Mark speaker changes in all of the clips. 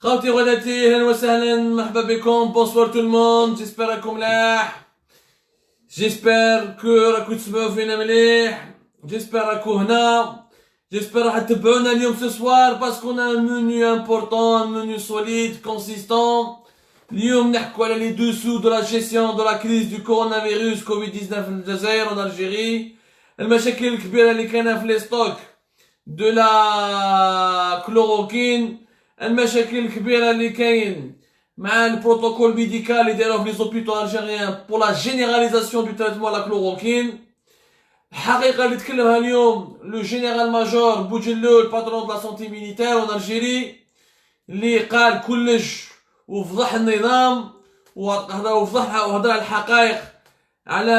Speaker 1: خوتي وغداتي اهلا وسهلا مرحبا بكم بونسوار تو الموند جيسبر راكم ملاح جيسبر كو راكو تسمعوا فينا مليح جيسبر راكو هنا جيسبر راح تتبعونا اليوم سو سوار باسكو انا منيو امبورطون منيو سوليد كونسيستون اليوم نحكوا على لي دوسو دو لا جيستيون دو لا كريز دو كورونا فيروس كوفيد 19 في الجزائر و الجيري المشاكل الكبيره اللي كاينه في لي ستوك دو لا كلوروكين المشاكل الكبيره اللي كاين مع البروتوكول ميديكال اللي داروه في لي زوبيتو الجيريان بور لا جينيراليزاسيون دو تريتمون لا كلوروكين الحقيقه اللي تكلمها اليوم لو جينيرال ماجور بوجلول باترون دو لا سونتي ميليتير اون الجيري اللي قال كلش وفضح النظام وهضر على الحقائق على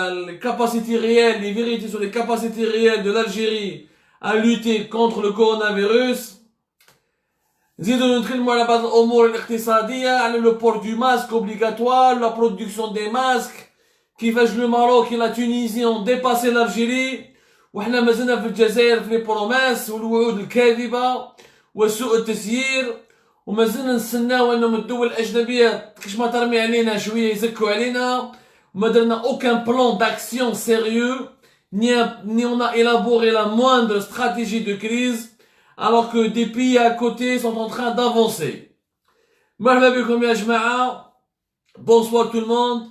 Speaker 1: الكاباسيتي ريال لي فيريتي سور لي كاباسيتي ريال دو l'Algérie à lutter contre le coronavirus. نزيدو نتكلموا على بعض الامور الاقتصاديه على لو بور دو ماسك اوبليغاتوار لا برودكسيون دي ماسك كيفاش لو ماروك لا تونيزي اون ديباسي l'Algérie وحنا مازلنا في الجزائر في لي بروماس والوعود الكاذبه وسوء التسيير ومازلنا نستناو انهم الدول الاجنبيه كيش ما ترمي علينا شويه يزكوا علينا وما درنا اوكان بلان d'action sérieux ni on a élaboré la moindre stratégie de crise alors que des pays à côté sont en train d'avancer. مرحبا بكم يا جماعة. Bonsoir tout le monde.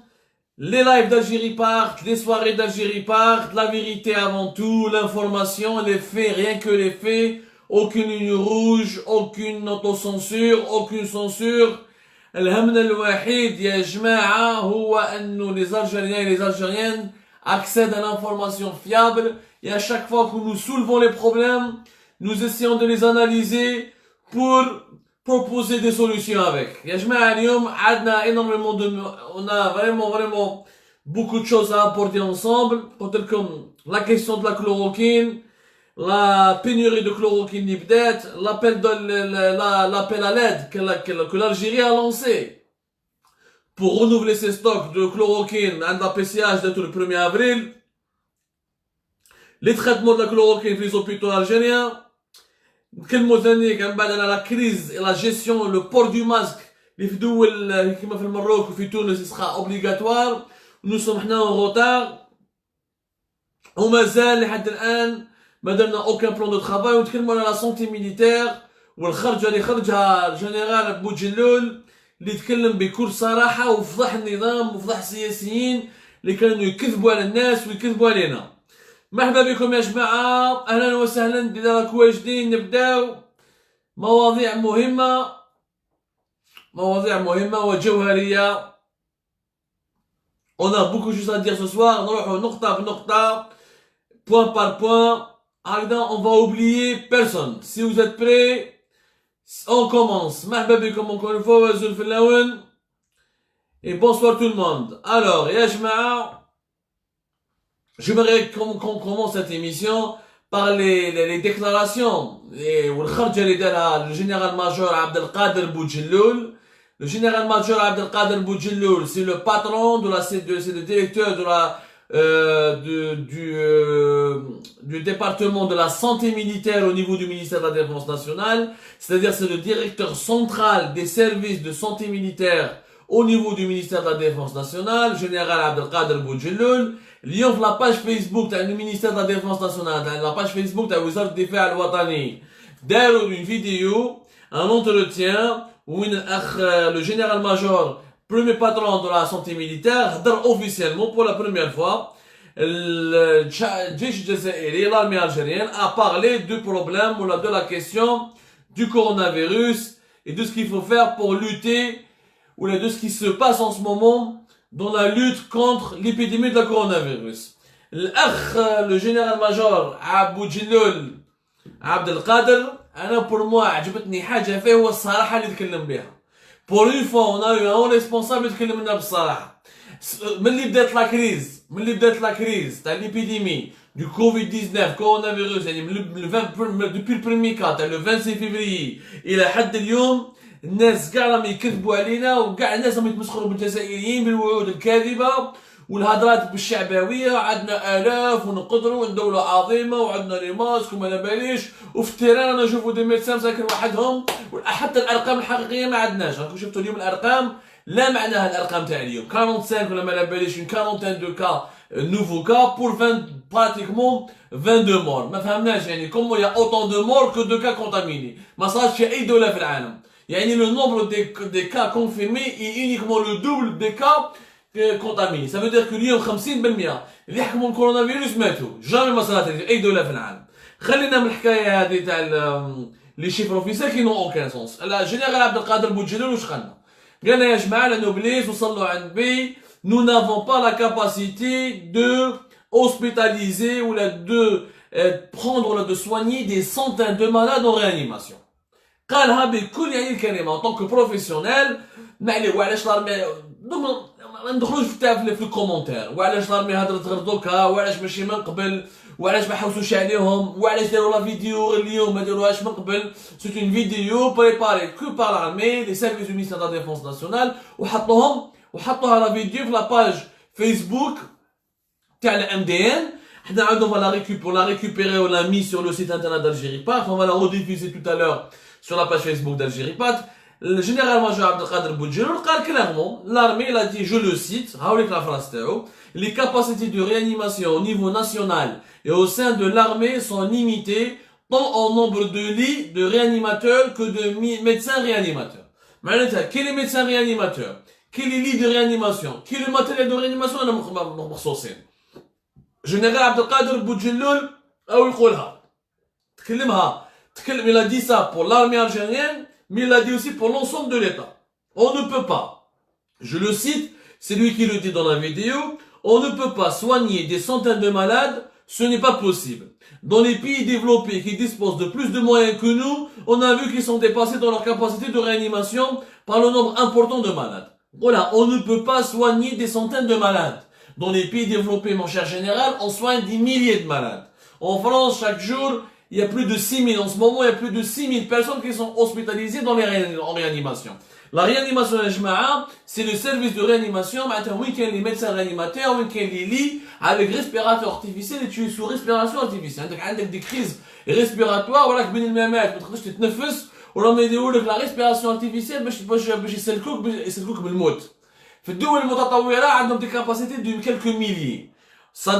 Speaker 1: Les lives d'Algérie partent, les soirées d'Algérie partent, la vérité avant tout, l'information, les faits, rien que les faits, aucune ligne rouge, aucune autocensure, aucune censure. الهم الوحيد يا جماعة هو أنه les Algériens et les Algériennes accèdent à l'information fiable et à chaque fois que nous soulevons les problèmes, nous essayons de les analyser pour proposer des solutions avec. يا جماعة اليوم عندنا énormément de... On a vraiment beaucoup de choses à apporter ensemble. قلت لكم la question de la chloroquine, la pénurie de chloroquine اللي بدات, l'appel à l'aide que l'Algérie a lancé pour renouveler ses stocks de chloroquine عند la PCH date le 1er avril. Les traitements de la chloroquine في les hôpitaux algériens. نتكلموا ثاني كان بعد على لا كريز لا جيستيون لو بور دو ماسك اللي في دول كيما في المروك وفي تونس سخا اوبليغاتوار نو سوم حنا اون روتار ومازال لحد الان ما درنا اوكان بلان دو ترافاي. ونتكلموا على لا سونتي ميليتير والخرجه اللي خرجها الجنرال بوجلول اللي تكلم بكل صراحه وفضح النظام وفضح السياسيين اللي كانوا يكذبوا على الناس ويكذبوا علينا. مرحبا بكم يا جماعة اهلا وسهلا. اذا راكم واجدين نبداو مواضيع مهمة وجوهرية. On a beaucoup de choses à dire ce soir. نروحوا نقطة بنقطة point par point. On va oublier personne. Si vous êtes prêts, on commence. مرحبا بكم encore une fois وزول في اللون. Et bonsoir tout le monde. Alors يا جماعة j'aimerais qu'on commence cette émission par les déclarations والخرجة اللي دارها le général-major Abdelkader Boujelloul. Le général-major Abdelkader Boujelloul, c'est le patron c'est le directeur de la du département de la santé militaire au niveau du ministère de la Défense nationale. C'est-à-dire c'est le directeur central des services de santé militaire au niveau du ministère de la Défense nationale, général Abdelkader Boujelloul. اليوم في لاباج فيسبوك تاع المينيستير دو لا ديفونس ناسيونال تاع لاباج فيسبوك تاع وزارة الدفاع الوطني داروا اون فيديو ان اونتروتيان وين الاخ لو جينيرال ماجور بروميي باترون دو لا سونتي ميليتير هضر اوفيسيالمون بور لا بروميير فوا الجيش الجزائري لارمي الجيريان a parlé du problème ou de la question du coronavirus et de ce qu'il faut faire pour lutter ou de ce qui se passe en ce moment dans la lutte contre l'épidémie de la coronavirus. Le général-major Boujelloul Abdelkader, pour moi, عجبتني حاجة فيه هو الصراحة اللي تكلم بها. Pour une fois, on a eu un responsable يتكلم لنا بالصراحة. من اللي بدات لا كريز تاع l'épidémie du Covid-19 coronavirus يعني depuis le premier cas تاع le 26 février إلى حد اليوم الناس كاع راهم يكذبوا علينا وكاع الناس راهم يتمسخروا بالجزائريين بالوعود الكاذبه والهضرات بالشعبويه عندنا الاف ونقدروا وندوله عظيمه وعندنا لي ماسك وما على باليش وفي التيران انا نشوفوا دي ميدسان ساكن وحدهم حتى الارقام الحقيقيه ما عندناش راكم شفتوا اليوم الارقام لا معناها الارقام تاع اليوم 45 ولا ما على باليش 40 دو كا nouveau cas pour 20 pratiquement 22 morts ما فهمناش يعني comment il y a autant de morts que de cas contaminés ما صارش في اي دوله في العالم يعني le nombre des cas confirmés est uniquement le double des cas contaminés ça veut dire que اليوم 50% اللي حكموا الكورونا ماتوا جامي ما صارت اي دوله في العالم خلينا من الحكايه هذه تاع لي شيفر اوفيسيال كي نو اوكان سونس لا جنرال عبد القادر بوجلول واش قالنا قالنا يا جماعه لانه بليس وصلوا عند بي nous n'avons pas la capacité de hospitaliser ou de prendre de soigner des centaines de malades en réanimation. قالها بكل يعني الكلمة en tant que professionnel ما عليه وعلاش الارمي ما ندخلوش في الكومونتير وعلاش الارمي هضرت غير دوكا وعلاش ماشي من قبل وعلاش ما حوسوش عليهم وعلاش داروا لا فيديو اليوم ما داروهاش من قبل سيت اون فيديو بريباري كو بار لارمي لي سيرفيس دو مينيستير دو لا ديفونس ناسيونال وحطوها لا فيديو في لا باج فيسبوك تاع الام دي ان حنا عندهم la récupérer on l'a mis sur le site internet d'Algérie Pat on va la rediffuser tout à l'heure sur la page Facebook d'Algérie Pat le général-major Abdelkader Boudjeloul قال clairement l'armée il a dit je le cite هاوليك la phrase تاعو les capacités de réanimation au niveau national et au sein de l'armée sont limitées tant en nombre de lits de réanimateurs que de médecins réanimateurs معناتها كي les médecins réanimateurs كي les lits de réanimation كي le matériel de réanimation انا مخصوصين جنرال عبد القادر بوجلول او يقولها تكلم il a dit ça pour l'armée algérienne mais il a dit aussi pour l'ensemble de l'État on ne peut pas je le cite c'est lui qui le dit dans la vidéo on ne peut pas soigner des centaines de malades ce n'est pas possible dans les pays développés qui disposent de plus de moyens que nous on a vu qu'ils sont dépassés dans leur capacité de réanimation par le nombre important de malades voilà on ne peut pas soigner des centaines de malades. Dans les pays développés, mon cher général, on soigne des milliers de malades. En France, chaque jour, il y a plus de 6000. En ce moment, il y a plus de 6000 personnes qui sont hospitalisées en réanimation. La réanimation, c'est le service de réanimation. Maintenant, oui, qu'il y a les médecins réanimateurs, oui, qu'il y a les lits avec respirateur artificiel et tu es sous respiration artificielle. Donc, il y a des crises respiratoires, voilà, que ben il m'a mis, tu te nefes, ou là, mais la respiration artificielle, c'est le coup, بالموت. في الدول المتطورة عندهم des capacités de quelques milliers. Ça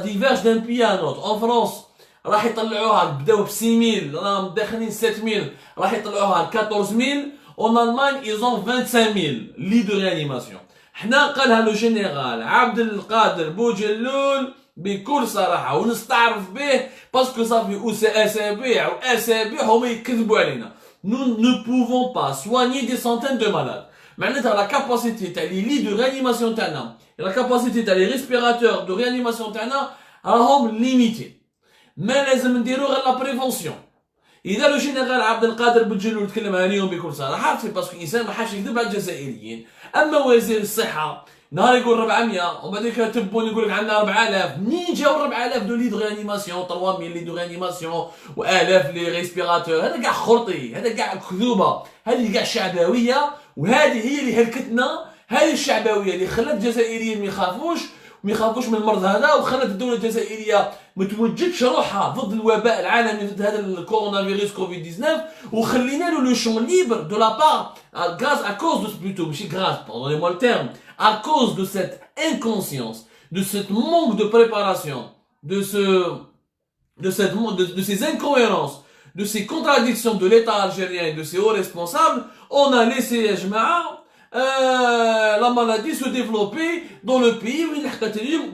Speaker 1: diverge d'un pays à un autre. En France راح يطلعوها بداو ب 6000 راهم داخلين 7000 راح يطلعوها ل 14000 en Allemagne ils ont 25000 lits de réanimation. حنا قالها لو جينيرال عبد القادر بوجلول بكل صراحة ونستعرف به باسكو صافي اسابيع واسابيع هما يكذبوا علينا. Nous ne pouvons pas soigner des centaines de malades. معناتها la capacité تاع les lits de réanimation تاعنا la capacité تاع les respirateurs de réanimation تاعنا راهم ليميتي ما لازم نديرو غير لا بريفونسيون اذا لو جينيرال عبد القادر بوجلول تكلم اليوم بكل صراحه سي باسكو الانسان ما حاش يكذب على الجزائريين اما وزير الصحه نهار يقول 400 ومن بعد كتبون يقول لك عندنا 4000 منين جاو 4000 دو لي دو ريانيماسيون 3000 لي دو ريانيماسيون و1000 لي ريسبيراتور هذا كاع خرطي هذا كاع كذوبه هذه كاع شعبويه وهذه هي اللي هلكتنا هذه الشعبويه اللي خلت الجزائريين ما يخافوش من المرض هذا وخلت الدوله الجزائريه ما توجدش روحها ضد الوباء العالمي ضد هذا الكورونا فيروس كوفيد 19 وخلينا له لو شون ليبر دو لا بار غاز ا كوز دو بلوتو ماشي غاز pardonnez-moi le terme à cause de cette inconscience de ce manque de préparation de ces incohérences de ces contradictions de l'État algérien et de ses hauts responsables on a laissé la maladie se développer dans le pays où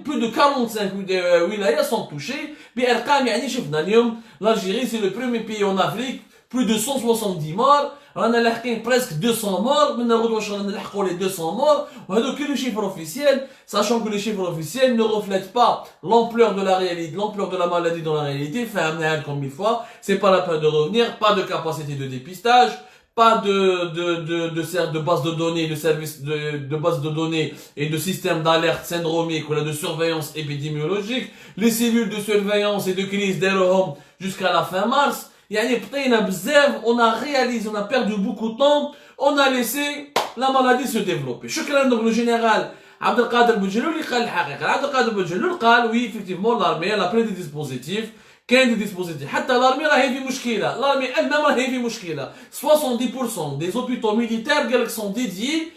Speaker 1: plus de 45 wilayas sont touchés. L'Algérie c'est le premier pays en Afrique, plus de 170 morts. On a presque 200 morts, les 200 morts. Que les chiffres officiels, sachant que les chiffres officiels ne reflètent pas l'ampleur de la réalité, l'ampleur de la maladie dans la réalité. Comme une fois, c'est pas la peine de revenir, pas de capacité de dépistage. Pas de base de données, de services de base de données et de système d'alerte syndromique ou de surveillance épidémiologique. Les cellules de surveillance et de crise d'Aerohome jusqu'à la fin mars. On a réalisé, on a perdu beaucoup de temps, on a laissé la maladie se développer. Shukran donc le général عبد القادر بوجلول اللي قال الحقيقه. عبد القادر بوجلول قال وي افكتيفمون لارمي لا بري دي ديسبوزيتيف، كاين دي ديسبوزيتيف، حتى لارمي راهي في مشكله، لارمي elle-même راهي في مشكله. 70% des hôpitaux militaires قال لك sont dédiés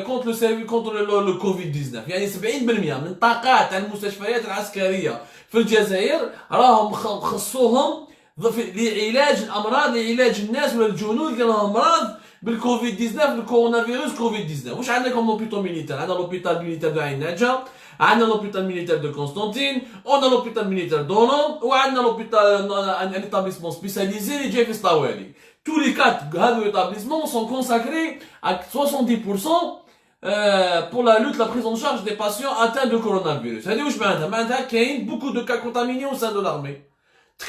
Speaker 1: contre le service contre le كوفيد 19. يعني 70% من طاقات المستشفيات العسكريه في الجزائر راهم خصوهم لعلاج الامراض، لعلاج الناس ولا الجنود اللي راهم امراض بالكوفيد 19 الكورونا فيروس كوفيد 19. واش عندنا كوم لوبيتال ميليتير؟ عندنا لوبيتال ميليتير دو عين ناجا، عندنا لوبيتال ميليتير دو كونستانتين، عندنا لوبيتال ميليتير دولون، وعندنا لوبيتال ان ايتابليسمون سبيسياليزي اللي جاي في سطاوالي. tous les quatre هذو établissements sont consacrés à 70% pour la lutte, la prise en charge des patients atteints de coronavirus. هذه واش معناتها؟ معناتها كاين beaucoup de cas contaminés au sein de l'armée.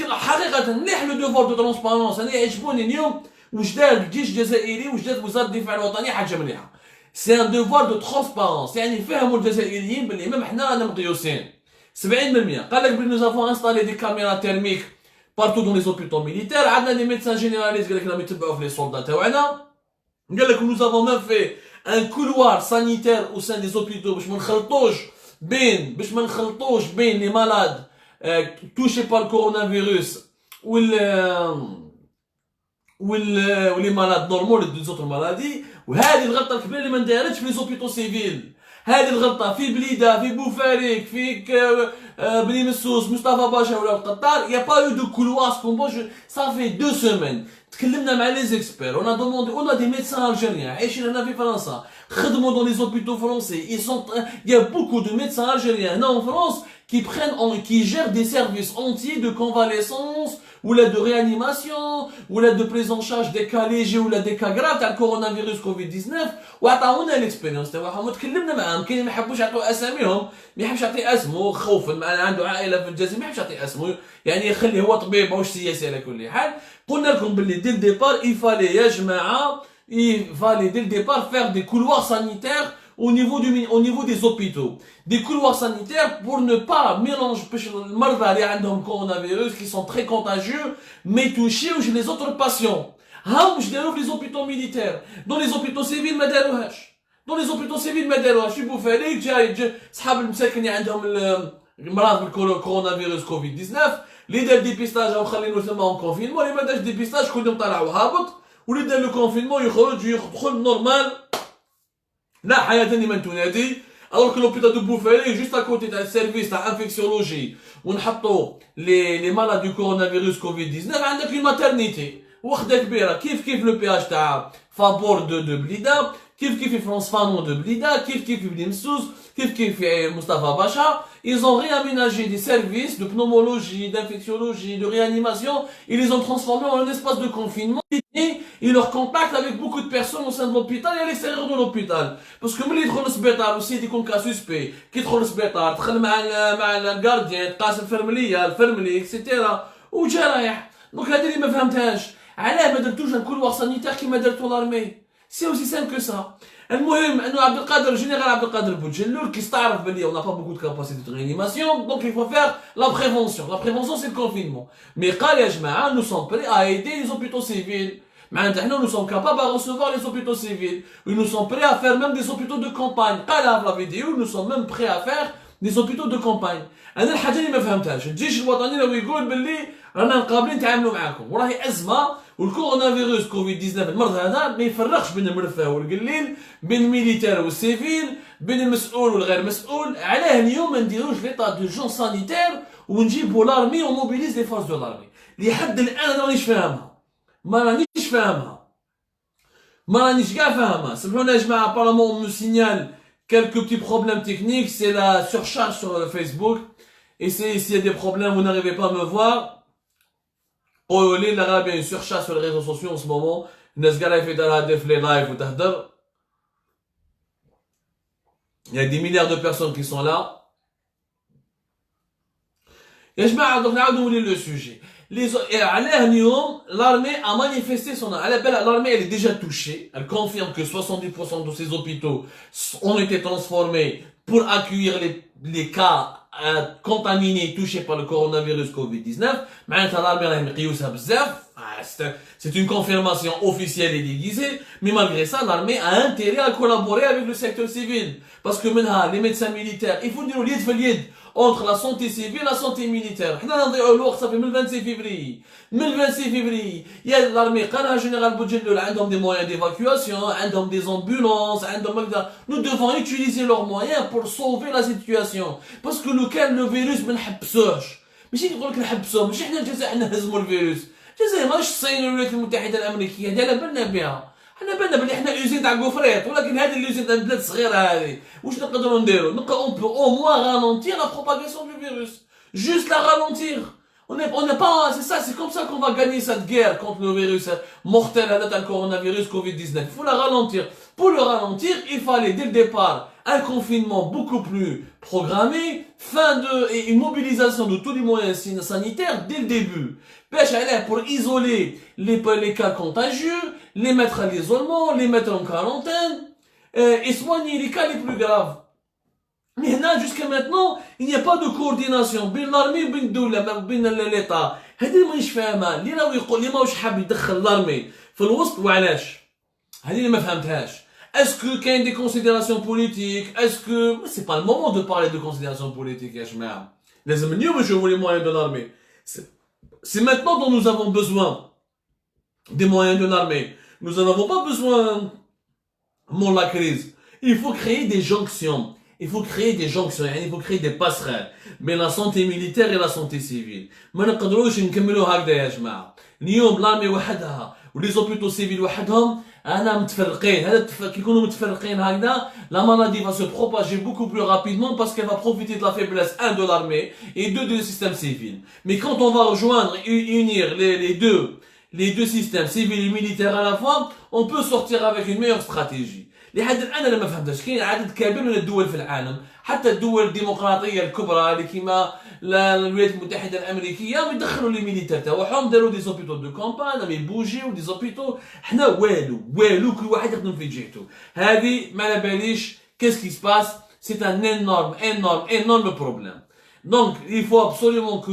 Speaker 1: حقيقة مليح لو دوفوار دو ترونسبارونس. انا يعجبوني اليوم واش دار الجيش الجزائري، واش دارت وزارة الدفاع الوطني، حاجة مليحة. سي ان دوفوار دو ترونسبارونس، يعني فهموا الجزائريين باللي ميم حنا رانا مقيوسين. 70% قال لك بلي نو افون انستالي دي كاميرا تيرميك بارتو دون لي زوبيتو ميليتير، عندنا دي ميدسان جينيراليست قال لك راهم يتبعوا في لي سولدا تاعنا، قال لك نو افون ميم في ان كولوار سانيتير او سان دي زوبيتو باش ما نخلطوش بين لي مالاد touchés par le coronavirus ou les malades normaux les autres maladies. وهذه الغلطه الكبيره اللي ما ندارتش في لي زوبيتو سيفيل. هذه الغلطه في بليده، في بوفاريك، في بني مسوس، مصطفى باشا ولا القطار. يا با يو دو كولواس كومبوش. صافي 2 سيمين تكلمنا مع لي زيكسبير، اون دوموندي، اون دي ميدسان الجيريان عايشين هنا في فرنسا، خدموا دون لي زوبيتو فرونسي. Il y a beaucoup de médecins algériens هنا en France qui gèrent des services entiers de convalescence ou là de réanimation ou là de prise en charge des cas légers ou là des cas graves تاع الكورونا كوفيد 19 وعطاونا الاكسبيريونس تاعهم وتكلمنا معاهم. كاين ما يحبوش يعطوا اساميهم، ما يحبش يعطي اسمه خوفا، معنا عنده عائله في الجزائر ما يحبش يعطي اسمه، يعني يخليه هو طبيب ماهوش سياسي على كل حال. قلنا لكم باللي دي الديبار يفالي يا جماعه يفالي دي الديبار فير دي كولوار سانيتير au niveau des hôpitaux, des couloirs sanitaires pour ne pas mélanger les malades qui ont le coronavirus, qui sont très contagieux, mais touchés chez les autres patients. Je déroule les hôpitaux militaires. Dans les hôpitaux civils, ما داروهاش. Dans les hôpitaux civils, ما داروهاش. يبو فاليك جاي صحاب المساكن اللي عندهم المرض بالكورونا كوفيد 19 اللي دار ديبيستاج او خلينو ثما اون كونفينمون، اللي ما دارش ديبيستاج كل يوم طالع وهابط، واللي دار لو كونفينمون يخرج ويدخل نورمال لا حياة لمن تنادي. alors que l'hôpital de Bouffalé juste à côté d'un service d'infectiologie ونحطوا les malades du coronavirus كوفيد 19 عندك une maternité وحده كبيره كيف لو بي اش تاع فابور دو بليده، كيف فرانس فانون دو بليده، كيف بني مسوس، كيف مصطفى باشا. Ils ont réaménagé des services de pneumologie, d'infectiologie, de réanimation. Ils les ont transformés en un espace de confinement. Et ils leur contactent avec beaucoup de personnes au sein de l'hôpital et à l'extérieur de l'hôpital. Parce que ملي يدخل للسبيطار aussi يكون كا سوسبي، كي يدخل للسبيطار دخل مع الجارديان، تقاس الفرملي اكسيتيرا وجا رايح. دونك هذه اللي ما فهمتهاش، علاه ما درتوش ان كولوار سانيتير كيما درتو لارمي. سي اوسي سامبل كو سا. المهم انه عبد القادر جينيرال عبد القادر بوجلول كيستعرف بلي on n'a pas beaucoup de capacité de réanimation, donc il faut faire la prévention. La prévention c'est le confinement. Mais قال يا جماعه nous sommes prêts à aider les hôpitaux civils. معناتها حنا nous sommes capables à recevoir les hôpitaux civils. Nous sommes prêts à faire même des hôpitaux de campagne. قالها في لا فيديو nous sommes même prêts à faire des hôpitaux de campagne. انا الحاجه اللي ما فهمتهاش الجيش الوطني لو يقول باللي رانا قابلين نتعاملوا معاكم وراهي ازمه والكورونا فيروس كوفيد 19 المرض هذا ما يفرقش بين المرفه والقليل، بين الميليتير والسيفيل، بين المسؤول والغير مسؤول. علاه اليوم ما نديروش ليطا دو جون سانيتير ونجيبوا لارمي وموبيليز لي فورس دو لارمي؟ لحد الان انا مانيش فاهمها، ما رانيش كاع فاهمها. سمحونا يا جماعه apparemment on me signale quelques petits problèmes techniques, c'est la surcharge sur Facebook. Essayez s'il y a des problèmes, vous n'arrivez pas à me voir. Oh, il y a une surcharge sur les réseaux sociaux en ce moment. Il y a des milliards de personnes qui sont là. Et je vais le sujet. L'armée a manifesté son... L'armée elle est déjà touchée. Elle confirme que 70% de ces hôpitaux ont été transformés pour accueillir les cas contaminés touchés par le coronavirus Covid-19. معناتها الارمي راهي مقيوسها بزاف، C'est une confirmation officielle et déguisée, mais malgré ça, l'armée a intérêt à collaborer avec le secteur civil. Parce que maintenant, les médecins militaires, il faut dire au lied entre la santé civile et la santé militaire. Ça fait 26 février. 26 février. Il y a l'armée, quand général Boudjelloul, ils ont des moyens d'évacuation, ils ont des ambulances, nous devons utiliser leurs moyens pour sauver la situation. Parce que le virus, ما نحبسوش. ماشي نقول لك نحبسوه، ماشي حنا الجزائر حنا نهزموا الفيروس. الجزائر ماهيش الصين والولايات المتحده الامريكيه، هذه على بالنا بها. حنا بالنا بلي حنا اوزين تاع كوفريط، ولكن هذه الاوزين تاع البلاد الصغيره هذه، واش نقدروا نديروا؟ نبقى اون بو او موان رالونتير لا بروباغاسيون دو فيروس. Juste la ralentir. On n'est pas, c'est ça, c'est comme ça qu'on va gagner cette guerre contre le virus mortel à le coronavirus Covid-19. Il faut la ralentir. Pour le ralentir, il fallait dès le départ un confinement beaucoup plus programmé, et une mobilisation de tous les moyens sanitaires dès le début. Pour isoler les cas contagieux, les mettre à l'isolement, les mettre en quarantaine, et soigner les cas les plus graves. Mais là, jusqu'à maintenant, il n'y a pas de coordination بين l'armée وبين الدولة وبين l'État. هذه مانيش فاهمها. اللي راهو يقول اللي ماهوش حاب يدخل l'armée في الوسط وعلاش؟ هذه اللي ما فهمتهاش. Est-ce que كاين des considérations politiques? Est-ce que c'est pas le moment de parler de considérations politiques يا جماعة. لازم اليوم نشوفوا les moyens de l'armée. C'est maintenant dont nous avons besoin des moyens de l'armée. Nous n'en avons pas besoin pour la crise. Il faut créer des jonctions. Il faut créer des jonctions, il faut créer des passerelles بين la santé militaire et la santé civile. ما نقدروش نكملوا هكذا يا جماعة. اليوم لارمي وحدها ولي زوبيتو سيفيل وحدهم أنا متفرقين. هذا كي يكونوا متفرقين هكذا la maladie va se propager beaucoup plus rapidement parce qu'elle va profiter de la faiblesse de l'armée et du système civil. Mais quand on va rejoindre et unir les deux systèmes civils et militaires à la fois, on peut sortir avec une meilleure stratégie. لحد الان انا ما فهمتش كاين عدد كبير من الدول في العالم حتى الدول الديمقراطيه الكبرى اللي كيما الولايات المتحده الامريكيه يدخلوا لي ميليتير تاعهم داروا دي زوبيتو دو كامبان مي بوجيو دي زوبيتو حنا والو كل واحد يخدم في جهته هذه ما على باليش كيس كي سباس سي ان énorme problème. Donc, il faut absolument que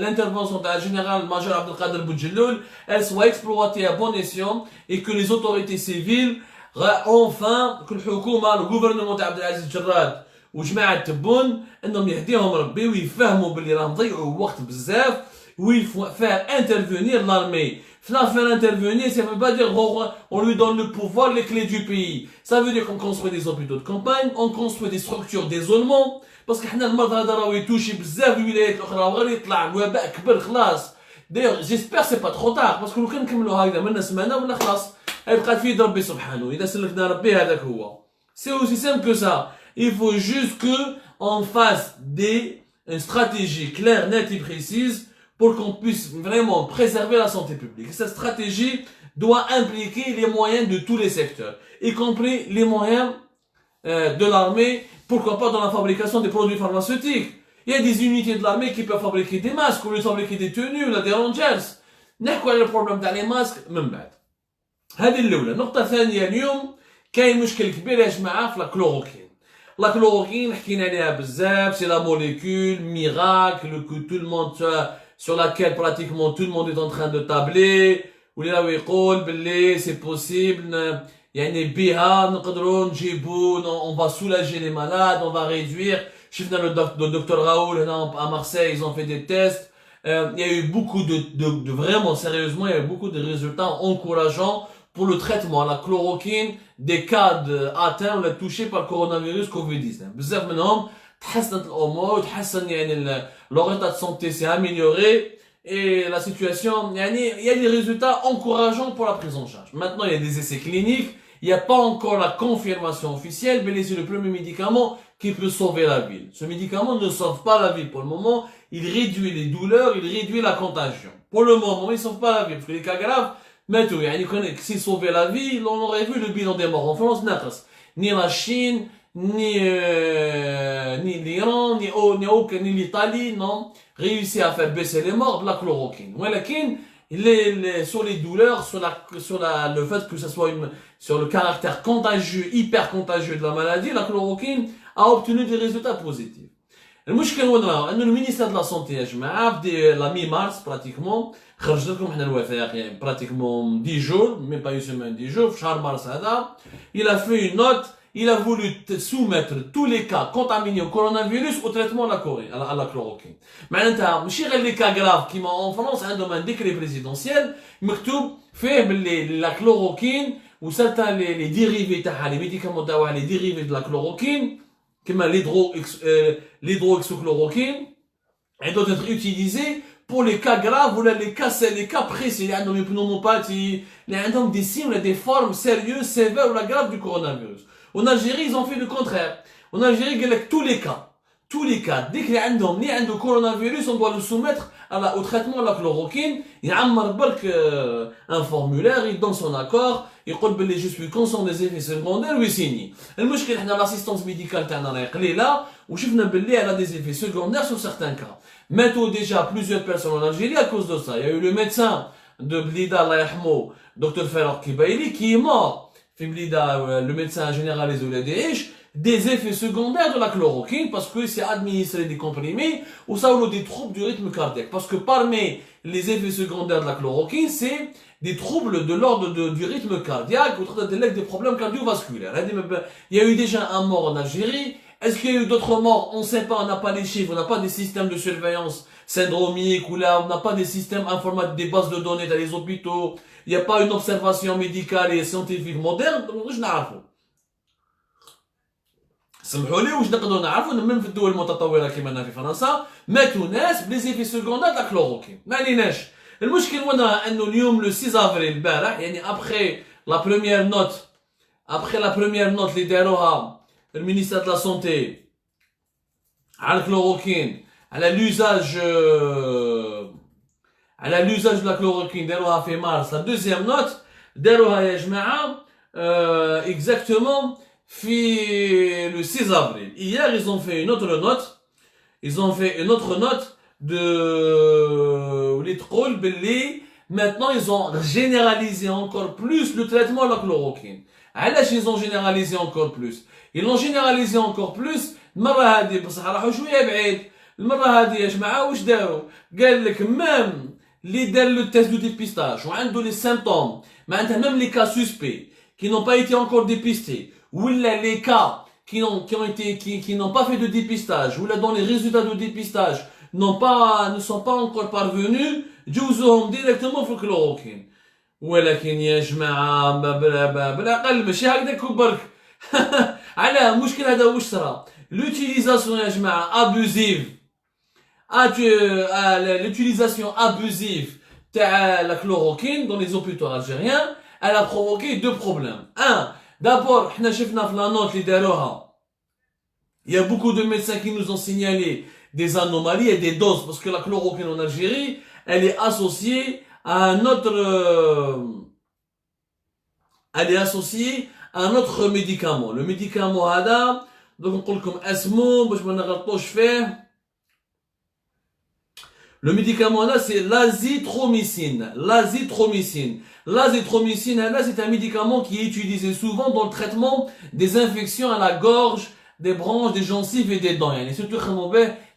Speaker 1: l'intervention de la général-major Abdelkader Boudjelloul, elle soit exploitée à bon escient et que les autorités civiles enfin que الحكومه الغوفرنمون تاع عبد العزيز الجراد وجماعه تبون انهم يهديهم ربي ويفهموا باللي راهم ضيعوا وقت بزاف ويل faire intervenir l'armée. Faire intervenir, ça veut pas dire on lui donne le pouvoir, les clés du pays. Ça veut dire qu'on construit des hôpitaux de campagne, on construit des structures d'isolement parce que حنا المرض هذا راهو يتوشي بزاف الولايات الاخرى وغير يطلع الوباء كبر خلاص. D'ailleurs, j'espère c'est pas trop tard parce que لو كان نكملوا هكذا من سمانه ولا خلاص يبقى في يد ربي سبحانه إذا سلكنا ربي هذاك هو. C'est aussi simple que ça. Il faut juste que on fasse une stratégie claire, nette et précise pour qu'on puisse vraiment préserver la santé publique. Et cette stratégie doit impliquer les moyens de tous les secteurs, y compris les moyens de l'armée, pourquoi pas dans la fabrication des produits pharmaceutiques. Il y a des unités de l'armée qui peuvent fabriquer des masques, ou fabriquer des tenues, ou des rangers. نحكوا على البروبلème تاع les masques من بعد. هذه الأولى. النقطة الثانية اليوم كاين مشكل كبير يا جماعة في الكلوروكين. الكلوروكين حكينا عليها بزاف سي لا موليكول ميراكل que tout le monde sur laquelle pratiquement tout le monde est en train de tabler واللي راهو يقول باللي سي بوسيبل يعني بها نقدروا نجيبوا on va soulager les malades on va réduire. شفنا le docteur Raoul à Marseille ils ont fait des tests. Il y a eu beaucoup de vraiment sérieusement il y a eu beaucoup de résultats encourageants pour le traitement la chloroquine des cas atteints ou touchés par le coronavirus Covid-19. بزاف منهم تحسنت الامور تحسن يعني leur état de santé s'est amélioré et la situation يعني il y a des résultats encourageants pour la prise en charge. Maintenant il y a des essais cliniques, il n'y a pas encore la confirmation officielle mais c'est le premier médicament qui peut sauver la vie. Ce médicament ne sauve pas la vie pour le moment, il réduit les douleurs, il réduit la contagion. Pour le moment, il ne sauve pas la vie parce que les cas graves mais tout, s'il sauvait la vie, on aurait vu le bilan des morts en France, ni la Chine, ni l'Iran, ni l'Italie, non, réussi à faire baisser les morts de la chloroquine. Sur les douleurs, sur le fait que ça soit sur le caractère contagieux, hyper contagieux de la maladie, la chloroquine a obtenu des résultats positifs. المشكل وين راه انه المينيستير دو لا سونتي يا جماعه في لا مي مارس براتيكمون خرج لكم حنا الوثائق يعني براتيكمون 10 جور ميم با اون سيمين 10 جور في شهر مارس هذا il a fait une note il a voulu soumettre tous les cas contaminés au coronavirus au traitement à la chloroquine معناتها ماشي غير لي كا غراف كيما اون فرنسا عندهم ان ديكري بريزيدونسيال مكتوب فيه باللي لا كلوروكين وسالتا لي ديريفي تاعها لي ميديكامون تاعها لي ديريفي دو لا كلوروكين كما l'hydroxychloroquine elle doit être utilisée pour les cas graves ou les cas précis les عندهم pneumopathie les عندهم des signes des formes sérieuses sévères ou la grave du coronavirus. En Algérie ils ont fait le contraire. En Algérie قال لك tous les cas dès qu'il عندهم ni عنده coronavirus on doit le soumettre au traitement de la chloroquine يعمر برك un formulaire il donne son accord يقول بلي je suis conscient des effets secondaires ويسيني. المشكل حنا l'assistance médicale تاعنا راهي قليله وشفنا بلي elle a des effets secondaires sur certains cas. ماتوا déjà plusieurs personnes en Algérie à cause de ça. Il y a eu le médecin de Blida الله يرحمه دكتور فاروق كبايلي qui est mort في بليدا le médecin généraliste de l'ADH des effets secondaires de la chloroquine parce que c'est administré des comprimés ou ça ou des troubles du rythme cardiaque parce que parmi les effets secondaires de la chloroquine c'est des troubles de l'ordre du rythme cardiaque ou des problèmes cardiovasculaires. Il y a eu déjà un mort en Algérie. Est-ce qu'il y a eu d'autres morts? On ne sait pas, on n'a pas les chiffres, on n'a pas des systèmes de surveillance syndromique ou là on n'a pas des systèmes informatiques, des bases de données dans les hôpitaux, il n'y a pas une observation médicale et scientifique moderne, واش نعرفوا سمحوا لي واش نقدروا نعرفوا من في الدول المتطوره كيما في فرنسا ماتوا ناس بليزيفي سكوندار تاع كلوروكين ما عليناش. المشكل وين راه انه اليوم لو 6 افريل البارح يعني ابخي لا بروميير نوت اللي داروها المينيستير دو لا سونتي على الكلوروكين على l'usage de la chloroquine داروها في مارس. لا دوزيام نوت داروها يا جماعه exactement في le 6 avril. Hier ils ont fait une autre note de l'étrole belli. Maintenant ils ont généralisé encore plus le traitement de la chloroquine. علاش ils ont généralisé encore plus? Ils l'ont généralisé encore plus المره هذه بصح راحوا شويه بعيد. المره هذه يا جماعه واش داروا؟ قال لك ميم اللي دار لو تيست دو ديبيستاج وعنده لي سيمبتوم معناتها ميم لي كا سوسبي qui n'ont pas été encore dépistés ou les cas qui n'ont pas fait de dépistage ou là dans les résultats de dépistage ne sont pas encore parvenus جوزوهم directement في الكلوروكين. ولكن يا جماعه بالاقل ماشي هكذاك برك على المشكل هذا واش صرا l'utilisation يا جماعه l'utilisation abusive de la chloroquine dans les hôpitaux algériens elle a provoqué deux problèmes. Un, d'abord حنا شفنا في la note اللي داروها il y a beaucoup de médecins qui nous ont signalé des anomalies et des doses parce que la chloroquine en Algérie elle est associée à un autre médicament. Le médicament هذا donc نقول لكم اسمه باش ما نغلطوش فيه. Le médicament là c'est l'azithromycine. L'azithromycine là c'est un médicament qui est utilisé souvent dans le traitement des infections à la gorge, des branches, des gencives et des dents. Et surtout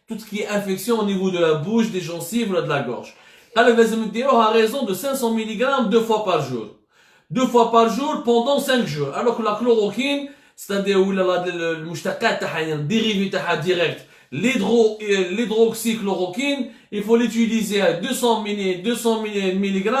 Speaker 1: tout ce qui est infection au niveau de la bouche, des gencives ou de la gorge. Alors لازم نديروها à raison de 500 mg 2 fois par jour. 2 fois par jour pendant 5 jours. Alors que la chloroquine c'est-à-dire المشتقات تاعها يعني الديريفي تاعها direct l'hydroxychloroquine il faut l'utiliser à 200 mg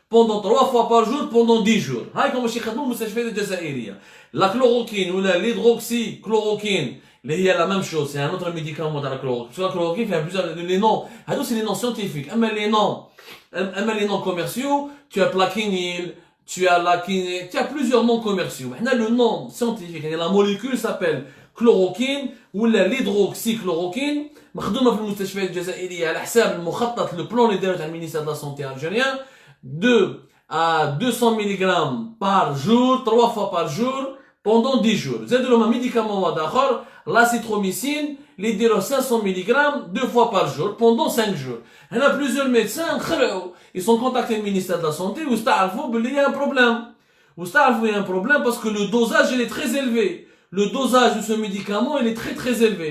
Speaker 1: pendant 3 fois par jour pendant 10 jours. هاي كما شي يخدموا المستشفيات الجزائريه. La chloroquine ou l'hydroxychloroquine اللي هي la même chose, c'est un autre médicament dans la chloroquine. Parce que la chloroquine fait plusieurs les noms. هادو c'est les noms scientifiques. اما les noms commerciaux, tu as plaquenil, tu as plusieurs noms commerciaux. Maintenant le nom scientifique, la molécule s'appelle chloroquine ou l'hydroxychloroquine. مخدومه في المستشفيات الجزائريه على حساب المخطط le plan اللي دارت على المينيستير de la santé algérien 2 à 200 mg par jour 3 fois par jour pendant 10 jours. زادوا لهم médicament واحد اخر l'azithromycine اللي يديروا 500 mg 2 fois par jour pendant 5 jours. هنا plusieurs médecins خلعوا ils sont contactés le ministère de la santé واستعرفوا باللي y a un problème. واستعرفوا y a un problème parce que le dosage il est très élevé. le dosage de ce médicament, il est très très élevé.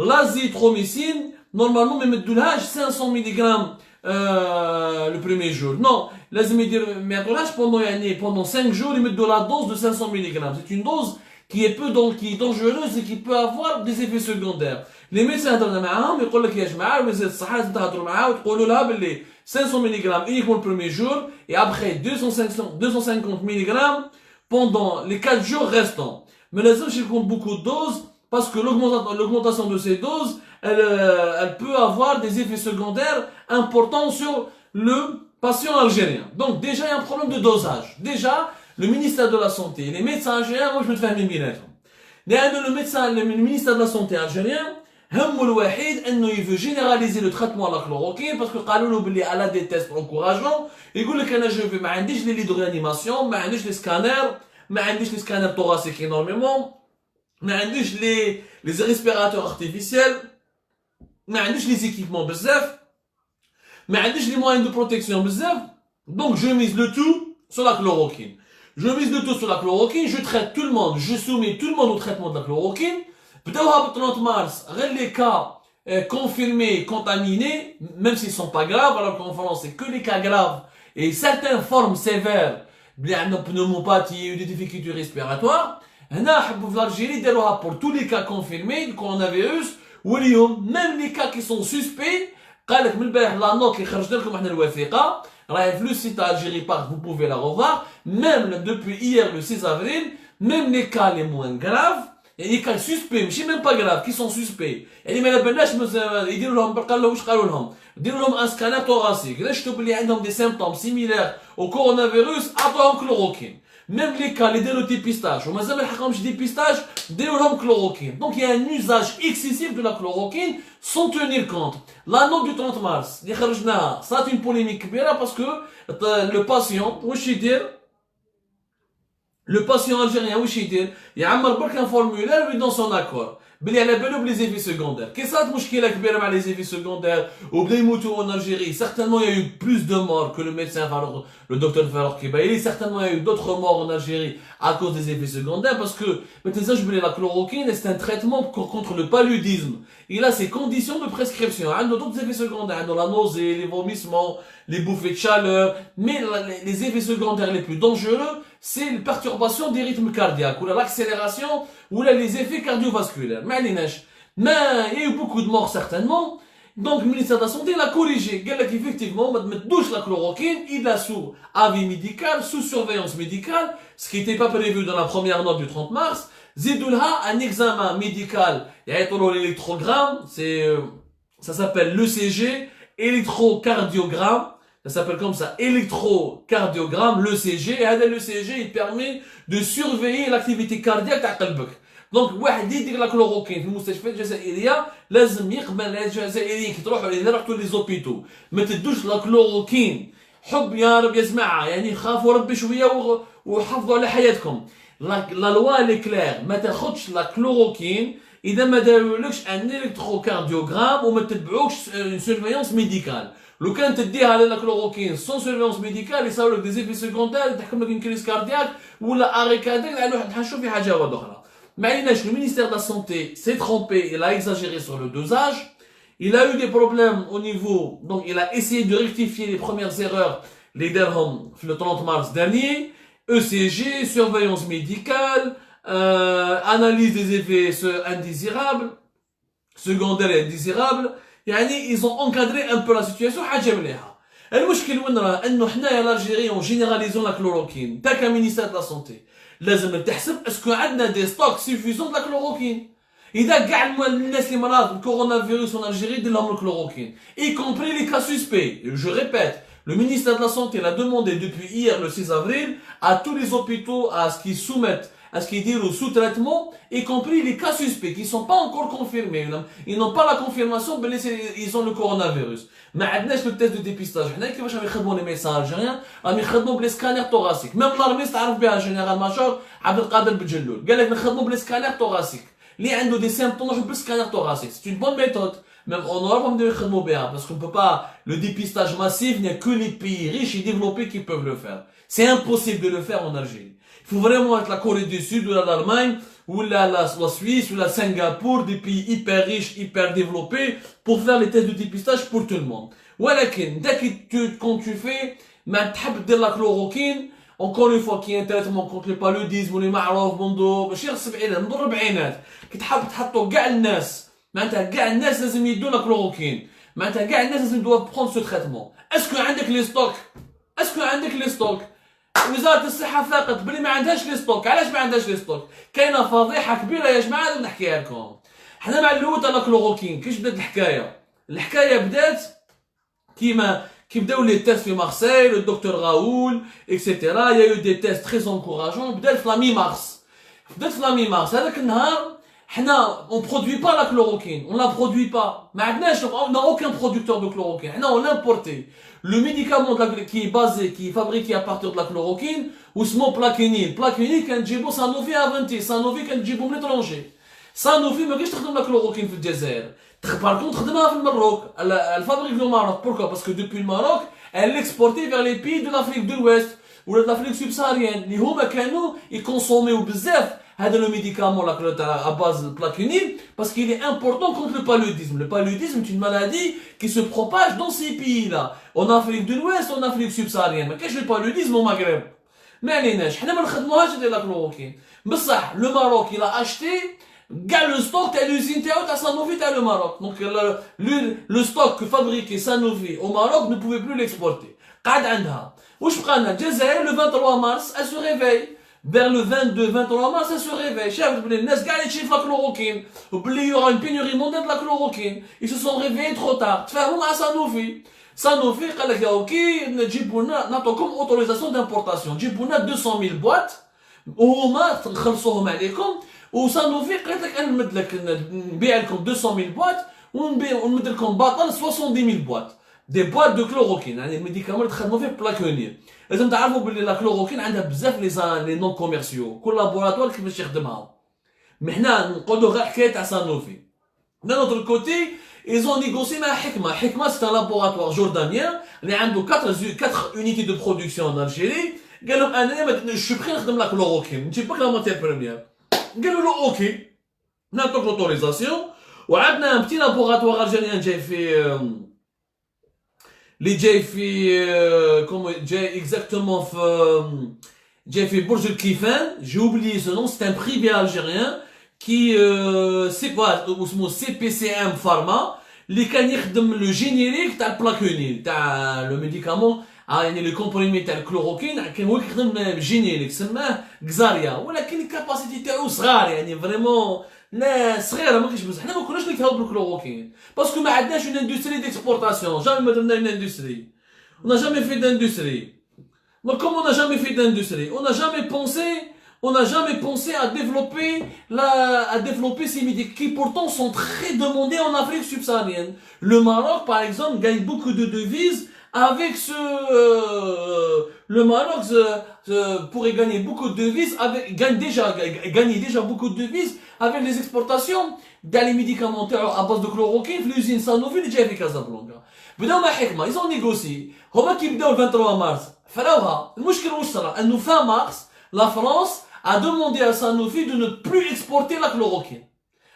Speaker 1: L'azithromycine, normalement, mais mettre 500 mg le premier jour. Non, pendant 5 jours, ils mettent de la dose de 500 mg. C'est une dose qui est dangereuse et qui peut avoir des effets secondaires. Les médecins هضرنا معاهم يقول لك يا جماعه وزاره الصحه لازم تهضروا معاها وتقولوا لها باللي 500 mg uniquement le premier jour et après 250 mg pendant les 4 jours restants. Mais les autres, ils comptent beaucoup de doses parce que l'augmentation de ces doses, elle peut avoir des effets secondaires importants sur le patient algérien. Donc déjà, il y a un problème de dosage. Déjà, le ministère de la Santé, les médecins algériens, moi je me fais bien. Le ministère de la Santé algérien, il veut généraliser le traitement à la chloroquine parce que elle a des tests encourageants. Il dit que je veux, ما عنديش les lits de réanimation, ما عنديش les scanners, ما عنديش les scanners thoraciques énormément, ما عنديش les respirateurs artificiels, ما عنديش les équipements بزاف, ما عنديش les moyens de protection بزاف. Donc je mise le tout sur la chloroquine. Je mise le tout sur la chloroquine, je traite tout le monde, je soumets tout le monde au traitement de la chloroquine. بداوها ب 30 mars, les cas confirmés, contaminés, même s'ils sont pas graves, alors qu'en France c'est que les cas graves et certaines formes sévères, pneumopathie ou des difficultés respiratoires. هنا حبوا في l'Algérie داروها pour tous les cas confirmés du coronavirus واليوم même les cas qui sont suspects. قال لك من البارح لا نوت اللي خرجت لكم احنا الوثيقه راهي في le site Algérie Park, vous pouvez la revoir. Même depuis hier le 6 avril, même les cas les moins graves, il y a des cas suspects, ماشي même pas graves, qui sont suspects. يعني ما بالناش يديروا لهم قالوا واش قالوا لهم؟ يديروا لهم ان سكانر thoracique. اذا شفتوا بلي عندهم des symptômes similaires au coronavirus, عطوهم chloroquine. Même les cas, les dépistage, ou mazal الحقهمش dépistage, ديروا لهم chloroquine. Donc il y a un usage excessif de la chloroquine sans tenir compte. La note du 30 mars, اللي خرجناها, ça une polémique كبيرة parce que le patient, واش يدير؟ Le patient algérien, واش يدير؟ يعمر برك un formulaire lui donne son accord. بلي على بالو بلي effets secondaires. كي صارت مشكلة كبيرة مع les effets secondaires وبدا يموتوا en Algérie, certainement il y a eu plus de morts que le médecin, le docteur Farok Kibaili, certainement il y a eu d'autres morts en Algérie à cause des effets secondaires parce que maintenant je voulais la chloroquine, c'est un traitement contre le paludisme. Il a ses conditions de prescription. Il y a d'autres effets secondaires, la nausée, les vomissements, les bouffées de chaleur, mais les effets secondaires les plus dangereux, c'est la perturbation des rythmes cardiaques ou l'accélération ou les effets cardiovasculaires. Mais il y a eu beaucoup de morts certainement. Donc le ministère de la Santé l'a corrigé. Il a dit qu'effectivement, on va douche la chloroquine, il a sous avis médical, sous surveillance médicale, ce qui n'était pas prévu dans la première note du 30 mars. Zidoulha, un examen médical, il y a l'électrogramme, ça s'appelle l'ECG, électrocardiogramme. Ça s'appelle comme ça, électrocardiogramme, l'ECG. Et l'ECG, il permet de surveiller l'activité cardiaque de قلبك. Donc, واحد يدير la chloroquine في المستشفيات الجزائرية لازم يقبل الجزائريين كي تروحوا إذا رحتوا لي زوبيتو ما تدوش لا كلوروكين حب يا رب يا جماعة يعني خافوا ربي شوية وحافظوا على حياتكم. لا لوا لي كلير ما تاخدش لا كلوروكين إذا ما دارولكش ان électrocardiogramme وما تتبعوكش surveillance médicale. لو كان تديها على لا كلوروكين سون سيرفيونس ميديكال يصاوب لك دي زيفي سيكوندير تحكم لك ان كريز كاردياك ولا اري كاردياك لانه نحشوا في حاجه واحده اخرى. ما عليناش. Le ministère de la Santé s'est trompé, il a exagéré sur le dosage. Il a eu des problèmes au niveau, donc il a essayé de rectifier les premières erreurs, les derhom le 30 mars dernier. ECG, surveillance médicale, analyse des effets indésirables, secondaires et indésirables. يعني ils ont encadré un peu la situation حاجه مليحه. المشكل وين راه انه حنايا الالجيريين اون جينيراليزون لا كلوروكين تا كمينيستير دو لا سونتي لازم تحسب اسكو عندنا دي ستوك سيفيزون د لا كلوروكين. اذا كاع الناس اللي مرض الكورونا فيروس en Algérie دير لهم الكلوروكين y compris les cas suspects. Je répète, le ministère de la Santé l'a demandé depuis hier le 6 avril à tous les hôpitaux à ce qu'ils soumettent à ce qu'ils disent au sous-traitement, y compris les cas suspects qui ne sont pas encore confirmés. Ils n'ont pas la confirmation, mais ils ont le coronavirus. Mais on a le test de dépistage. On a les médecins algériens, on a les scanners thoraciques. Même l'armée, c'est un général-major, Abdelkader Bidjelloul. Il a les scanners thoraciques. Les ont des symptômes, on peut scanner thoracique. C'est une bonne méthode. Même en Europe, on peut bien, parce qu'on ne peut pas, le dépistage massif, il n'y a que les pays riches et développés qui peuvent le faire. C'est impossible de le faire en Algérie. Il faut vraiment être la Corée du Sud ou l'Allemagne ou la Suisse ou la Singapour, des pays hyper riches, hyper développés pour faire les tests de dépistage pour tout le monde. ولكن quand tu fais ما تحب دير la chloroquine encore une fois qui est un traitement contre le paludisme واللي معروف منذ ماشي غير السبعينات منذ الربعينات كي تحب تحطوا كاع الناس معناتها كاع الناس لازم يدوا لا كلوروكين معناتها كاع الناس لازم يدوا بروند سو تريتمون اسكو عندك لي ستوك اسكو عندك لي ستوك وزاره الصحه فاقت بلي ما عندهاش لي ستوك علاش ما عندهاش لي ستوك كاينه فضيحه كبيره يا جماعه لازم نحكيها لكم حنا مع الاول تاع لا كلوروكين كيفاش بدات الحكايه بدات qui بداو les tests في Marseille, le docteur Raoul, etc. Il y a eu des tests très encourageants. بدات في la mi-mars. هذاك النهار حنا on produit pas la chloroquine, on la produit pas. ما عندناش, on n'a aucun producteur de chloroquine. حنا on l'a importé. Le médicament qui est basé, qui est fabriqué à partir de la chloroquine, اسمه Plaquenil. Plaquenil كان تجيبو Sanofi à Aventis. Sanofi كان تجيبو من l'étranger. Sanofi ما كاينش تخدم la chloroquine في الجزائر. Par contre, au Maroc, elle fabrique au Maroc. Pourquoi? Parce que depuis le Maroc, elle l'exportait vers les pays de l'Afrique de l'Ouest ou de l'Afrique subsaharienne. Ils consommaient au bzef le médicament à base de plaquenil parce qu'il est important contre le paludisme. Le paludisme est une maladie qui se propage dans ces pays-là. En Afrique de l'Ouest, en Afrique subsaharienne. Mais qu'est-ce que le paludisme au Maghreb? Mais allez, nous ne خدموهاش de la chloroquine. بصح, le Maroc, il a acheté قال le stock تاع l'usine تاعو تاع Sanofi تاع le Maroc. Donc le stock que fabriquait Sanofi au Maroc ne pouvait plus l'exporter. قعد عندها. واش بقى لنا الجزائر le 23 mars elle se réveille. Vers le 22-23 mars elle se réveille. شافت بلي الناس كاع يشري في la chloroquine وبلي y aura une pénurie mondiale de la chloroquine. Ils se sont réveillés trop tard. تفاهموا مع Sanofi. Sanofi قال لك يا اوكي نجيبوا لنا نعطوكم autorisation d'importation. جيبوا لنا 200 000 boîtes وهما نخلصوهم عليكم. وصانوفي قالت لك انا نمد لك نبيع لكم 200 000 بواط ونمد لكم باطل 70 000 بواط دي بواط دو كلوروكين يعني الميديكامون اللي تخدموا فيه بلاكونيل. لازم تعرفوا باللي لا كلوروكين عندها بزاف لي نون كوميرسيو كل لابوراتوار كيفاش يخدمها. مي حنا نقولوا غير حكايه تاع صانوفي. دان اوتر كوتي ils ont négocié مع حكمه c'est un laboratoire jordanien اللي عنده 4 unités de production en Algérie. قال لهم انا جو بري نخدم لا كلوروكين نجيب لك لا ماتير بريميير. قالوا له اوكي نعطوك لوتوريزاسيون وعندنا ان بتي لابوغاتوار الجيريان جاي في جاي اكزاكتومون جاي في برج الكيفان جي اوبليي سو نون سي ان بريفي الجيريان كي سي اسمه CPCM فارما اللي كان يخدم لو جينيريك تاع البلاكونيل تاع لو ميديكامون يعني لو كومبريمي تاع الكلوروكين كان هو يخدم جينيريك سماه كزاريا ولكن الكاباسيتي تاعو صغار يعني فريمون لا صغيره ما كاينش بزاف. حنا ما كناش نكتبوا بالكلوروكين باسكو ما عندناش اون اندستري ديكسبورتاسيون جامي ما درنا اون اندستري on n'a jamais fait d'industrie. Donc comme on n'a jamais fait d'industrie, on n'a jamais pensé à développer ces médicaments qui pourtant sont très demandés en Afrique subsaharienne. Le Maroc par exemple gagne beaucoup de devises avec le Maroc pourrait gagner beaucoup de devises gagner déjà beaucoup de devises avec les exportations des médicaments à base de chloroquine l'usine Sanofi اللي جايه في كازابلانكا. بداو مع حكمه ils ont négocié هما كي بداو 23 مارس فراوها. المشكل واش صرا انه fin mars la France a demandé à Sanofi de ne plus exporter la chloroquine.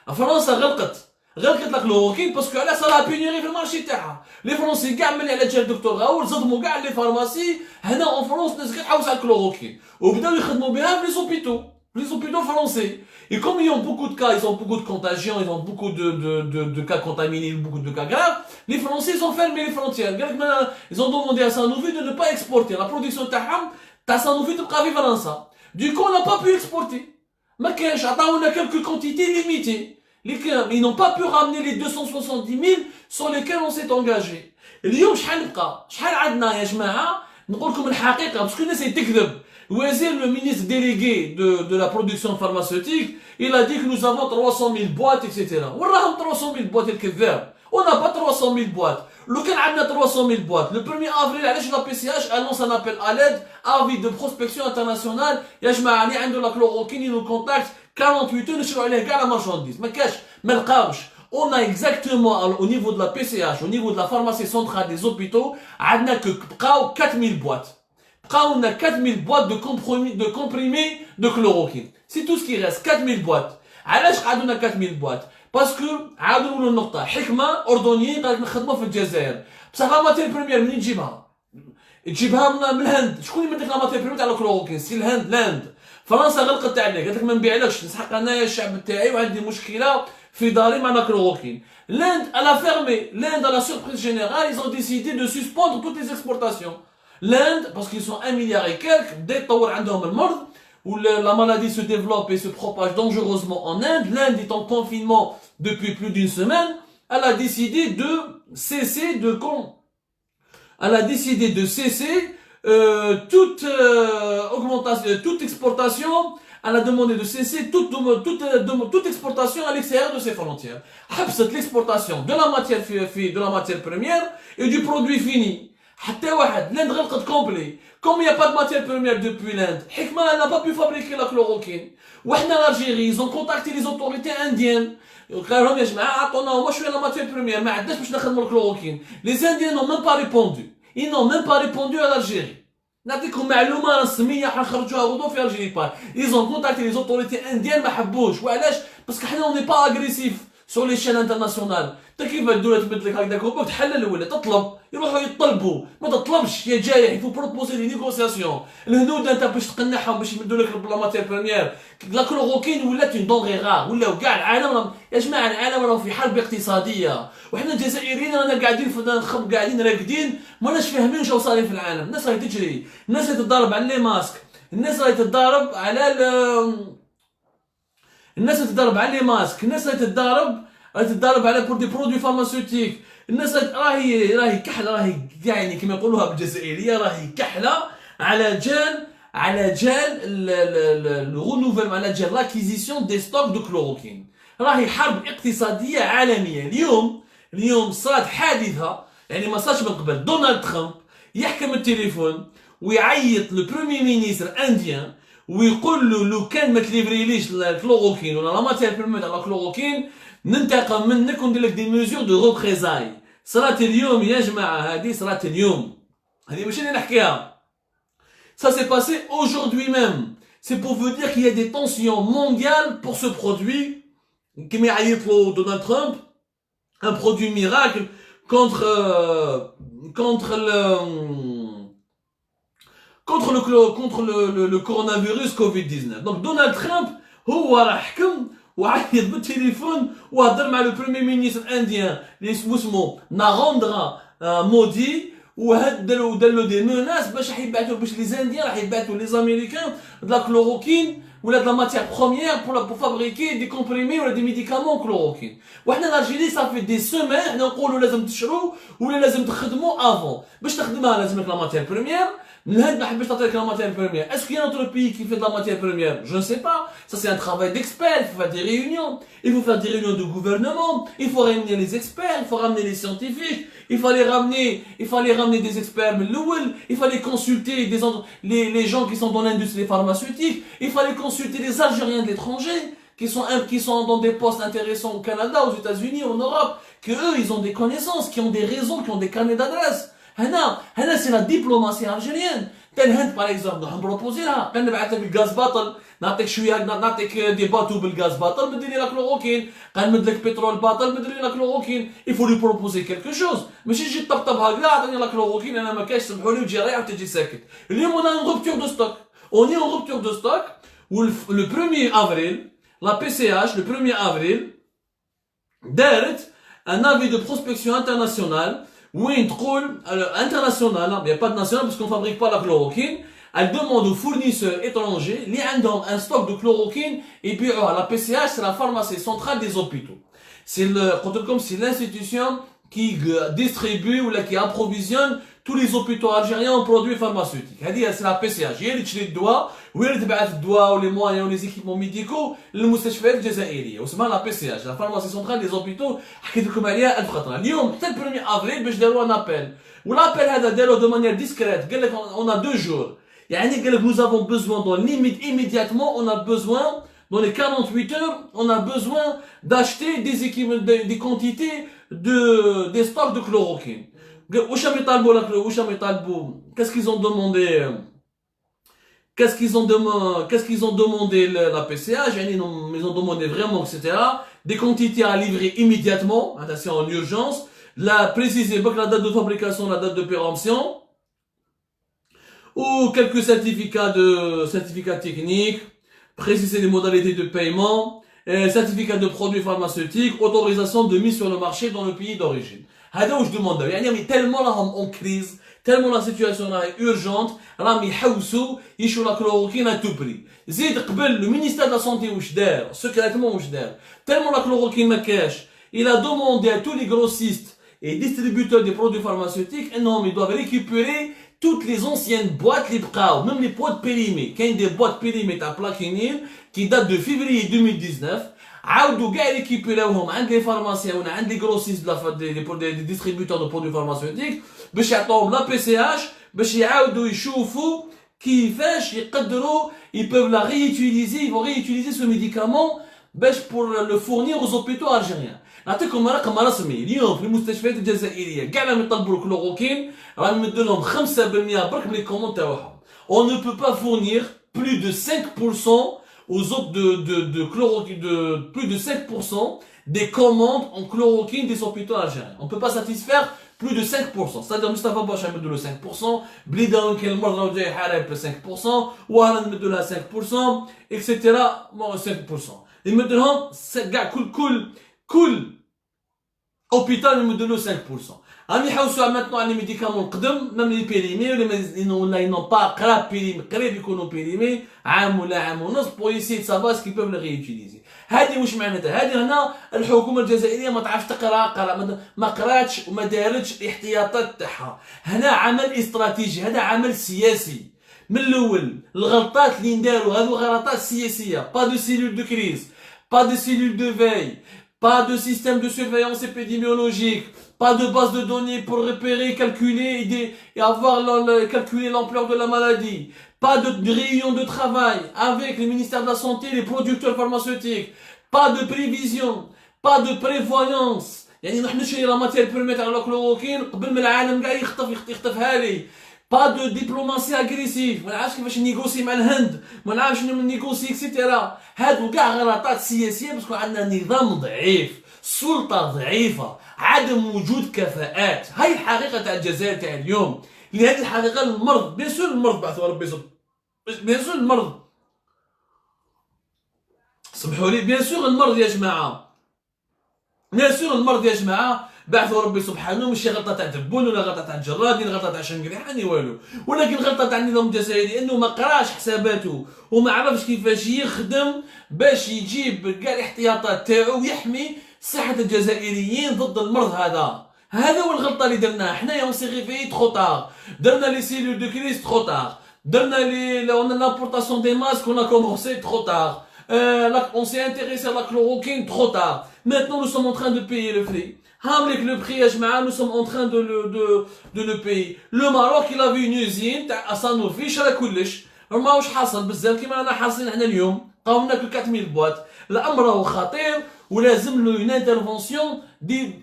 Speaker 1: فرنسا غلقت لا كلوروكين باسكو على صرا بينيري في المارشي تاعها. لي فرونسي كاع ملي على جال الدكتور غاول صدموا كاع لي فارماسي هنا اون فرونس الناس كاع تحوس على الكلوروكين وبداو يخدموا بها في لي زوبيتو فرونسي. Et comme ils ont beaucoup de cas, ils ont beaucoup de contagions, ils ont beaucoup de cas contaminés, beaucoup de cas graves, les Français ils ont fermé les frontières. Ils ont demandé à Sanofi de ne pas exporter. La production de Sanofi تبقى في فرنسا. Du coup on n'a pas pu exporter. ما كاينش عطاونا quelques quantités limitées. Ils n'ont pas pu ramener les 270 000 sur lesquels on s'est engagé. اليوم شحال نبقى؟ شحال عندنا يا جماعه؟ نقول لكم الحقيقه باسكو الناس تكذب. Le ministre délégué de la production pharmaceutique, il a dit que nous avons 300 000 boîtes, etc. On a 300 000 boîtes, on n'a pas 300 000 boîtes. Le Canada a 300 000 boîtes. Le 1er avril, la PCH annonce un appel à l'aide, avis de prospection internationale. Il y a de la chloroquine, il nous contacte 48 heures, nous allons la marchandise. Mais on a exactement au niveau de la PCH, au niveau de la pharmacie centrale des hôpitaux, on a que 4 000 boîtes. on a 4000 boîtes de comprimés de chloroquine. C'est tout ce qui reste, 4000 boîtes. علاش قعدونا 4000 boîtes؟ باسكو عاودوا نقولوا النقطة، حكمة أردنيين قالت نخدموا في الجزائر، بصح لا ماتير بريمير منين تجيبها؟ تجيبها من الهند، شكون اللي يمدك لا ماتير بريمير تاع الكلوروكين؟ سي الهند، لاند. فرنسا غلقت عليك، قالت لك ما نبيعلكش، نسحق انايا الشعب تاعي وعندي مشكلة في داري مع الكلوروكين. L'Inde, elle a fermé. L'Inde, à la surprise générale, ils ont décidé de suspendre toutes les exportations. L'Inde, parce qu'ils sont 1 milliard et quelques, dès où la maladie se développe et se propage dangereusement en Inde, l'Inde est en confinement depuis plus d'une semaine, elle a décidé de cesser toute augmentation, toute exportation. Elle a demandé de cesser toute exportation à l'extérieur de ses frontières. حبست l'exportation de la matière première et du produit fini. حتى واحد l'Inde غلقت complet. Comme il n'y a pas de matière première depuis l'Inde, Hikma n'a pas pu fabriquer la chloroquine. وإحنا l'Algérie, ils ont contacté les autorités indiennes. قال لهم يا جماعة عطونا هما شوية la matière première ما عندناش باش نخدموا الكلوروكين. Les Indiens n'ont même pas répondu. Ils n'ont même pas répondu à l'Algérie. نعطيكم معلومه رسميه حنخرجوها غدوه في الجيري بار. Ils ont contacté les autorités indiennes ما حبوش. وعلاش؟ باسكو حنا اوني با اغريسيف سور لي شين انترناسيونال. انت كيف الدوله تبدل لك هكذاك وباك تحلل ولا تطلب يروحوا يطلبوا ما تطلبش يا جايح يفو بروبوزي دي نيغوسياسيون. الهنود انت باش تقنعهم باش يمدوا لك لا ماتير بريمير لا كلوروكين ولات اون دونغي غار ولاو كاع العالم يا جماعه العالم راه في حرب اقتصاديه وحنا الجزائريين رانا قاعدين قاعدين راقدين ماناش فاهمين واش صاير في العالم. الناس راهي تجري الناس راهي تتضارب على لي ماسك الناس راهي تتضارب على الناس راهي تتضارب على لي ماسك الناس راهي تتضارب على دي برودوي فارماسيوتيك الناس راهي كحله راهي يعني كما يقولوها بالجزائريه راهي كحله على جال الغنوفل على جال لاكيزيسيون دي ستوك دو كلوروكين. راهي حرب اقتصاديه عالميه. اليوم صارت حادثه يعني ما صارش من قبل. دونالد ترامب يحكم التليفون ويعيط لو بروميي مينيستر انديان ويقول له لو كان ما تليفريليش الكلوروكين ولا لا ماتير بريمير تاع الكلوروكين ننتقم منك وندير لك دي ميزور دو ريبريزاي. صرات اليوم يا جماعه هذه صرات اليوم هذه ماشي اللي نحكيها. Ça s'est passé aujourd'hui même. C'est pour vous dire qu'il y a des tensions mondiales pour ce produit qui m'a dit Donald Trump, un produit miracle contre le coronavirus Covid-19. Donc Donald Trump هو راه حكم وعيط بالتليفون وهضر مع لو بروميي مينيستر انديان اللي اسمه ناغوندرا مودي ودار له دي موناس باش راح يبعثوا باش لي زانديان راح يبعثوا لي زاميريكان de la chloroquine ولا de la matière première pour fabriquer des comprimés ولا des médicaments chloroquine. وحنا الالجيري صافي دي سيمين حنا نقولوا لازم تشرو ولا لازم تخدموا افون باش تخدمها لازم لك لا ماتير بريمير. الهند ما حبش تعطيك لا ماتير بريمير. Est-ce qu'il y a un autre pays qui fait de la matière première? Je ne sais pas. Ça c'est un travail d'experts. Il faut faire des réunions. Il faut faire des réunions de gouvernement. Il faut ramener les experts. Il faut ramener les scientifiques. Il fallait ramener des experts من الأول. Il fallait consulter les gens qui sont dans l'industrie pharmaceutique. Il fallait consulter les Algériens de l'étranger qui sont dans des postes intéressants au Canada, aux États-Unis, en Europe, que eux ils ont des connaissances, qui ont des réseaux, qui ont des carnets d'adresses. هنا c'est la diplomatie algérienne. الهند par exemple نروح نبروبوزي لها قال نبعث لك الغاز باطل نعطيك شويه نعطيك دي باتو بالغاز باطل بدي لي لا كلوروكين قال نمد لك بترول باطل بدي لي لا كلوروكين. il faut lui proposer quelque chose ماشي تجي تطبطبها كاع عطيني لا كلوروكين انا ما كاينش سمحوا لي وتجي رايح وتجي ساكت. اليوم on a une rupture de stock. On est en rupture de stock où le 1er avril la PCH le 1er avril دارت un avis de prospection internationale وين تقول international, il n'y a pas de national parce qu'on ne fabrique pas la chloroquine. Elle demande aux fournisseurs étrangers اللي عندهم un stock de chloroquine et puis la PCH c'est la pharmacie centrale des hôpitaux. C'est l'institution qui distribue ou qui approvisionne tous les hôpitaux algériens en produits pharmaceutiques. C'est la PCH. هي اللي تشري الدواء وهي اللي تبعث الدواء ولي مويان ولي زيكيبمون ميديكو للمستشفيات الجزائريه واسمها لا PCH la pharmacie centrale des hôpitaux. حكيت لكم عليها 1000 خطره. اليوم حتى 1 افريل باش داروا ان ابل والابل هذا داروه دو مانيير ديسكريت. قال لك on a 2 jours يعني قال لك nous avons besoin dans limite immédiatement on a besoin dans les 48 heures on a besoin d'acheter des équipements des quantités des stocks de chloroquine. Qu'est-ce qu'ils ont demandé qu'est-ce qu'ils ont demandé la PCH, ils ont demandé vraiment, etc. Des quantités à livrer immédiatement, c'est en urgence, préciser la date de fabrication, la date de péremption, ou quelques certificats techniques, préciser les modalités de paiement, certificat de produits pharmaceutiques, autorisation de mise sur le marché dans le pays d'origine. هذا واش demande يعني tellement راهم en crise, tellement la situation est urgente, راهم يحوسوا يشوا لا كلوروكين à tout prix. زيد قبل le ministère de la santé واش دار, secrètement واش دار, tellement la chloroquine ما كاش, il a demandé à tous les grossistes et distributeurs des produits pharmaceutiques انهم ils doivent récupérer toutes les anciennes boîtes les بقاو, même les boîtes périmées. كاين des boîtes périmées تاع plaquenil qui datent de février 2019. عاودوا كاع ريكيبيراوهم عند لي فارماسيان ولا عند لي غروسيست دي ديستريبيوتور دو برودوي فارماسيوتيك باش يعطوهم لا بي سي اش باش يعاودوا يشوفوا كيفاش يقدروا ils peuvent la réutiliser, ils vont réutiliser ce médicament باش pour le fournir aux hôpitaux algériens. نعطيكم رقم رسمي اليوم في المستشفيات الجزائريه كاع راهم يطلبوا الكلوروكين راهم يمدوا لهم 5% برك من لي كوموند تاعهم. On ne peut pas fournir plus de 5% aux autres de chloroquine, plus de 5% des commandes en chloroquine des hôpitaux algériens. On ne peut pas satisfaire plus de 5%. C'est-à-dire, Mustafa Bacha met de le 5%, Blida Unkel Mordra Jay Harep le 5%, Waran met de la 5%, etc. Bon, 5%. Et maintenant, c'est gars, cool, hôpital, il met de le 5%. Ami Hausa maintenant les médicaments قدم même les périmés ils n'ont pas قراب périmés قريب يكونوا périmés عام ولا عام ونص pour essayer de savoir ce qu'ils peuvent le réutiliser. هذه واش معناتها؟ هذه هنا الحكومه الجزائريه ما تعرفش تقرا ما قراتش وما دارتش الاحتياطات تاعها. هنا عمل استراتيجي، هذا عمل سياسي. من الاول الغلطات اللي نداروا هذو غلطات سياسيه، pas de cellule de crise, pas de cellule de veille, pas de système de surveillance épidémiologique, pas de base de données pour repérer, calculer et calculer l'ampleur de la maladie, pas de réunion de travail avec le ministère de la Santé et les producteurs pharmaceutiques, pas de prévision, pas de prévoyance. يعني نحن نشري لا ماتير بيرميت على الكلوروكين قبل ما العالم كاع يخطفها لي. با دو ديبلوماسي اغريسيف، ما نعرفش كيفاش نيغوسي مع الهند، ما نعرفش نيغوسي اكسيتيرا. هادو كاع غلطات سياسيه باسكو عندنا نظام ضعيف، سلطه ضعيفه، عدم وجود كفاءات. هاي الحقيقه تاع الجزائر تاع اليوم. لهذه الحقيقه المرض بيان سور المرض بعثوا ربي يصب، بيان سور المرض سمحوا لي، بيان سور المرض يا جماعه، بيان سور المرض يا جماعه بعثوا ربي سبحانه. ماشي غلطه تاع دبون ولا غلطه تاع جرادي ولا غلطه تاع شنقريحاني والو، ولكن غلطه تاع النظام الجزائري انه ما قراش حساباته وما عرفش كيفاش يخدم باش يجيب كاع الاحتياطات تاعو ويحمي صحه الجزائريين ضد المرض هذا. هذا هو الغلطه اللي درناها حنايا. اون سي ريفيي ترو تار، درنا لي سيلول دو كريز ترو تار، درنا لامبورطاسيون دي ماسك اون ا كومونسي ترو تار، on s'est intéressé à la chloroquine trop tard. Maintenant nous sommes en train de payer le prix. Hamlik le prix يا جماعة nous sommes en train de le payer. Le Maroc il avait une usine تاع Sanofi شرا كلش، ماهوش حاصل بزاف كيما رانا حاصلين حنا اليوم، قاومنا ك 4000 بواط. الأمر راهو خطير ولازم له une intervention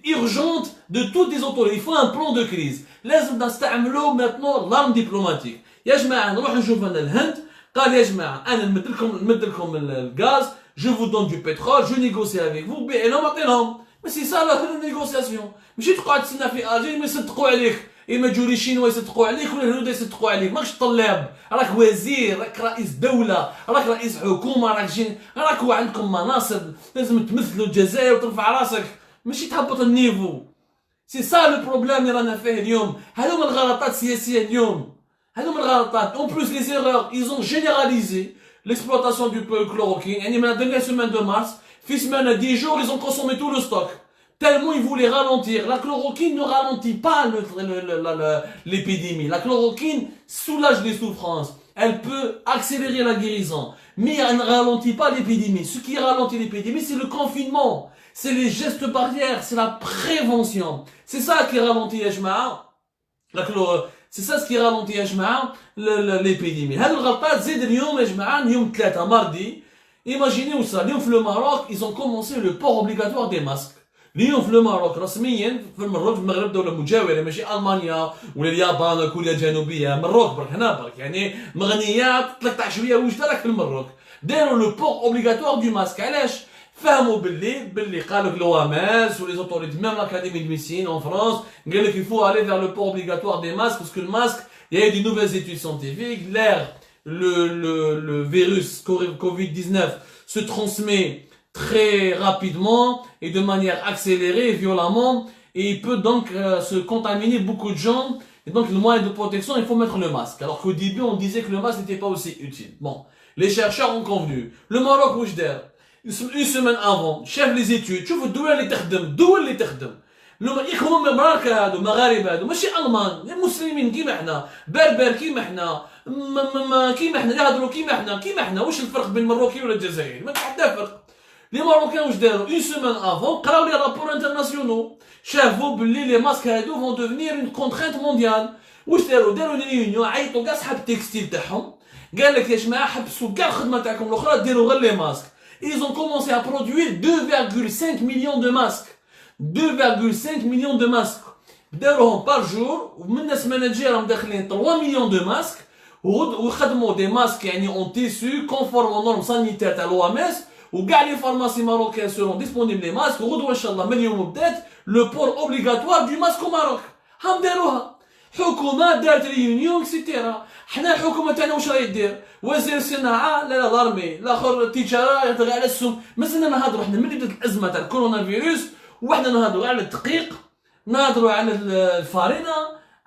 Speaker 1: urgente de toutes les autorités. Il faut un plan de crise. لازم نستعملوا maintenant l'arme diplomatique. يا جماعة نروح نشوف أنا الهند، قال يا جماعة أنا نمد لكم الغاز، je vous donne du pétrole, je négocie avec vous، بيع لهم أعطي لهم. Mais c'est ça la négociation. ماشي تقعد تسنى في الجيري ما يصدقوا عليك، اما تجوري شينوا يصدقوا عليك ولا الهنود يصدقوا عليك. ماكش طلاب، راك وزير، راك رئيس دولة، راك رئيس حكومة، راك عندكم مناصب، لازم تمثلوا الجزائر وترفع راسك، ماشي تهبط النيفو. سي سا لو بروبليم اللي رانا فيه اليوم. هذو من الغلطات السياسية اليوم، هذو من الغلطات. اون بلوس لي زيرور ils ont généralisé l'exploitation du chloroquine. يعني من la dernière semaine de mars في semaine à 10 jours ils ont consommé tout le stock. Tellement ils voulaient ralentir. La chloroquine ne ralentit pas l'épidémie. La chloroquine soulage les souffrances. Elle peut accélérer la guérison. Mais elle ne ralentit pas l'épidémie. Ce qui ralentit l'épidémie, c'est le confinement. C'est les gestes barrières. C'est la prévention. C'est ça qui ralentit يا جماعة. C'est ça ce qui ralentit يا جماعة l'épidémie. هذه الغلطات زيد اليوم يا جماعة يوم 3 mardi. Imaginez où ça. اليوم في le Maroc, ils ont commencé le port obligatoire des masques. اليوم في الماروك رسميا في المغرب، المغرب دوله مجاوره ماشي المانيا ولا اليابان ولا كوريا الجنوبيه، مروك برك هنا برك يعني مغنيات 13 وجده راك في المروك. داروا لو بور اوبليغاتوار دو ماسك. علاش؟ فهموا باللي قالوا لك لواماس ولي زوتوريتي ميم لاكاديمي دو ميسين اون فرانس قال لك يفو الي فير لو بور اوبليغاتوار دي ماسك باسكو الماسك il y a eu de nouvelles études scientifiques. Le virus Covid-19 se transmet très rapidement et de manière accélérée et violemment, et il peut donc se contaminer beaucoup de gens. Et donc le moyen de protection, il faut mettre le masque. Alors qu'au début, on disait que le masque n'était pas aussi utile. Bon, les chercheurs ont convenu. Le Maroc, Wajder, une semaine avant, chef les études, شوفوا الدول اللي تخدم يكونوا مراكا هادو مغاربه هادو ماشي المان، مسلمين كيما حنا، بربر كيما حنا، كيما حنا يهضروا كيما حنا. واش الفرق بين المروكي ولا الجزائري؟ ما كاين حتى فرق. لي ماروكان واش داروا؟ اون سيمين افون قراو لي رابور انترناسيونال، شافوا باللي لي ماسك هادو فون دوفنير اون كونترينت مونديال. واش داروا؟ داروا ريونيون، عيطوا كاع صحاب التكستيل تاعهم، قال لك يا جماعه حبسوا كاع الخدمه تاعكم الاخرى ديروا غير لي ماسك. Ils ont commencé à produire 2,5 millions de masques. 2,5 millions de masques. داروهم بار جور، ومن الناس ماناجير راهم داخلين 3 مليون دو ماسك، وخدموا دي ماسك يعني اون تيسو كونفورم اون نورم سانيتير تاع الOMS، وكاع لي فارماسي ماروكان سورون ديسپونيبل لي ماسك، وغدوه ان شاء الله من اليوم بدات لو بور اوبليغاتوار دو ماسك او ماروك. هم داروها حكومه دارت ريونيون اكسيتيرا. حنا الحكومه تاعنا واش راهي دير؟ وزير الصناعه لا لارمي، الاخر التجاره يهضر على السم. مازلنا نهضروا حنا ملي بدات الازمه تاع الكورونا فيروس، وحنا نهضروا على الدقيق، نهضروا على الفارينه،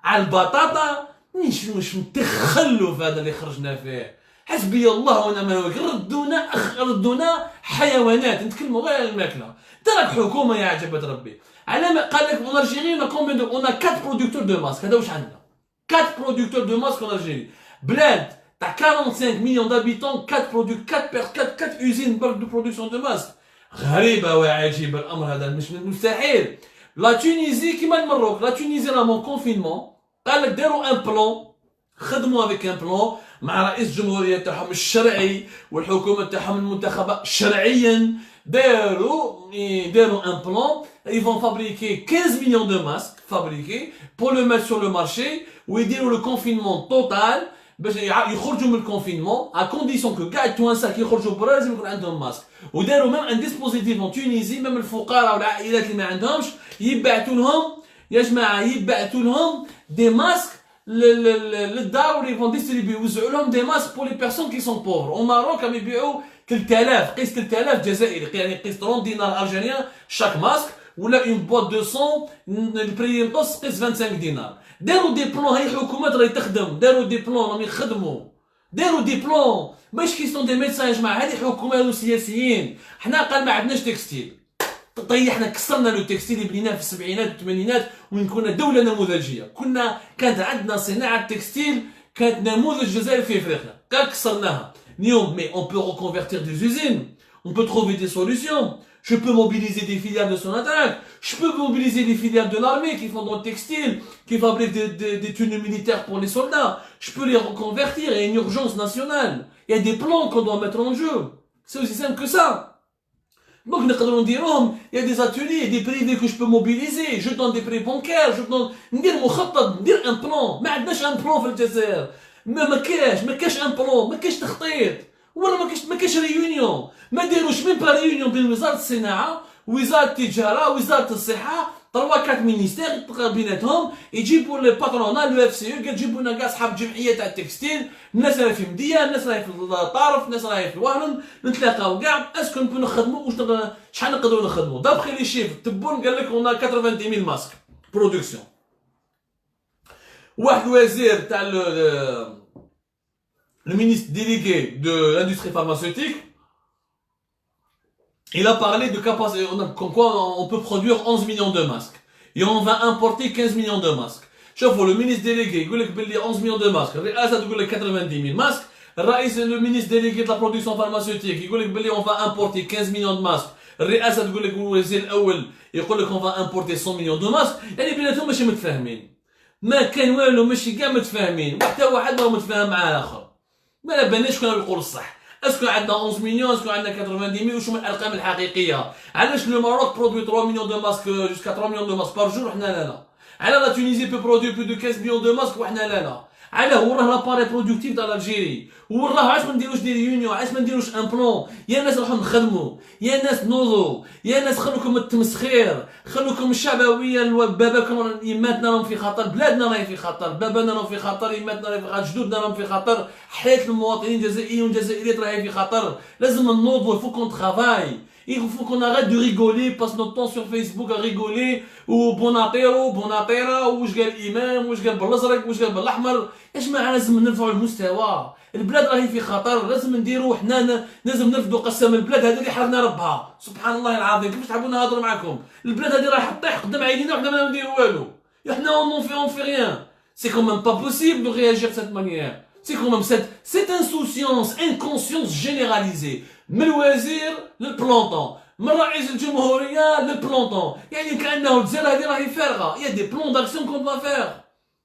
Speaker 1: على البطاطا. مش متخلف هذا اللي خرجنا فيه. حسبي الله ونعم الوكيل. ردونا حيوانات، نتكلموا غير على الماكله. تراك حكومه يا عجبت ربي. على ما قال لك اون الجيري اون 4 برودكتور دو ماسك. هذا واش عندنا؟ 4 برودكتور دو ماسك اون الجيري، بلاد تاع 45 مليون دابيتون، 4 usines دو برودكسيون دو ماسك. غريبه وعجيبه الامر هذا، مش مستحيل. لا تونيزي كيما المروك، لا تونيزي راهم كونفينمون، قال لك داروا ان بلون، خدموا افيك ان بلون مع رئيس الجمهوريه تاعهم الشرعي والحكومه تاعهم المنتخبه شرعيا. داروا ان بلون، ils vont fabriquer 15 millions de masques fabriqués pour le mettre sur le marché ويديروا le confinement total باش يخرجوا من الكونفينمون à condition que كاع التوانسه كي يخرجوا برا لازم يكون عندهم ماسك. وداروا ميم ان ديسبوزيتيف اون تونيزي، ميم الفقراء والعائلات اللي ما عندهمش يبعثوا لهم يا جماعه، يبعثوا لهم دي ماسك للدار واللي فون ديستريبيو، يوزعوا لهم دي ماسك بور لي بيرسون كي سون بوفر. او ماروك راهم يبيعوا 3000، قيس 3000 جزائري، يعني قيس 30 دينار الجيريان شاك ماسك، ولا اون بوات 200 البري ينقص قيس 25 دينار. داروا دي بلون، هاي الحكومات راهي تخدم، داروا دي بلون راهم يخدموا، داروا دي بلون ماشي كيستون دي ميدسان يا جماعه. هذه حكومه هذو سياسيين. حنا قال ما عندناش تكستيل، طيحنا كسرنا لو تكستيل اللي بنيناه في السبعينات والثمانينات، وين كنا دوله نموذجيه، كانت عندنا صناعه تكستيل كانت نموذج جزائري في افريقيا، قال كسرناها. اليوم مي اون بو reconvertir des usines, on peut trouver des solutions. Je peux mobiliser des filiales de Sonatrach, je peux mobiliser des filiales de l'armée qui font dans le textile, qui fabriquent des tenues militaires pour les soldats. Je peux les reconvertir, il y a une urgence nationale. Il y a des plans qu'on doit mettre en jeu. C'est aussi simple que ça. Donc, il y a des ateliers, des privés que je peux mobiliser. Je donne des prêts bancaires, je donne un plan. ما عندناش un plan في الجزائر. ما كاش ان بلون، ما كاش تخطيط، ولا ما كاش ريونيون. ما داروش ميم با ريونيون بين وزاره الصناعه ووزاره التجاره ووزاره الصحه، 3-4 مينيستير بيناتهم، يجيبوا لي باترونا لو اف سي او، قال جيبوا لنا كاع اصحاب الجمعيه تاع التكستيل، الناس راهي في مديه، الناس راهي في الطرف، الناس راهي في الوهرن، نتلاقاو كاع اسكو نبغيو نخدموا واش شحال نقدروا نخدموا. دابخي لي شيف تبون قال لك اون 90,000 ماسك برودكسيون. واحد وزير تاع le ministre délégué de l'industrie pharmaceutique, il a parlé de capacité, comme quoi on peut produire 11 millions de masques. Et on va importer 15 millions de masques. شوفوا le ministre délégué يقول لك باللي 11 millions de masques، الرئاسة تقول لك 90,000 masques، الرئيس le ministre délégué de la production pharmaceutique يقول لك باللي on va importer 15 millions de masques، الرئاسة تقول لك الوزير الأول يقول لك on va importer 100 millions de masques. يعني بيناتهم ماشي متفاهمين، ما كان والو، ماشي كاع متفاهمين، وحتى واحد ما هو متفاهم مع الاخر. ما بالناش كنا يقول الصح. اسكو عندنا 11 مليون، اسكو عندنا 90 مليون، وشو من الارقام الحقيقيه؟ علاش لو ماروك برودوي 3 مليون دو ماسك جوسكا 3 مليون دو ماسك بار جور وحنا لا؟ على لا تونيزي بو برودوي بلو دو 15 مليون دو ماسك وحنا لا؟ على هو راه لاباري برودكتيف تاع الجيري، هو راه علاش ما نديروش دي ريونيون، علاش ما نديروش ان بلون؟ يا ناس روحوا نخدموا، يا ناس نوضوا، يا ناس خلوكم التمسخير، خلوكم الشعبويه، باباكم يماتنا راهم في خطر، بلادنا راهي في خطر، بابانا راهم في خطر، يماتنا راهي في خطر، جدودنا راهم في خطر، حياه المواطنين الجزائريين والجزائريات راهي في خطر، لازم نوضوا، il faut qu'on travaille. Il faut qu'on arrête de rigoler, passe notre temps sur Facebook à rigoler, ou بوناطيرو بوناطيرا، وش قال الامام، وش قال بالازرق، وش قال بالاحمر. يا جماعه لازم نرفعوا المستوى، البلاد راهي في خطر، لازم نديروا حنا، لازم نرفدوا قسم البلاد هذه اللي حرنا ربها، سبحان الله العظيم. كيفاش تحبوا نهضروا معاكم؟ البلاد هذه راهي حطيح قدام عينينا وحنا ما نديروا والو، حنا on fait rien. C'est quand même pas possible de réagir de cette manière. C'est quand même cette insouciance, inconscience généralisée. من الوزير للبلونطون، من رئيس الجمهورية للبلونطون، يعني كأنه الجزائر هذه راهي فارغة. يا دي بلون d'action qu'on doit faire.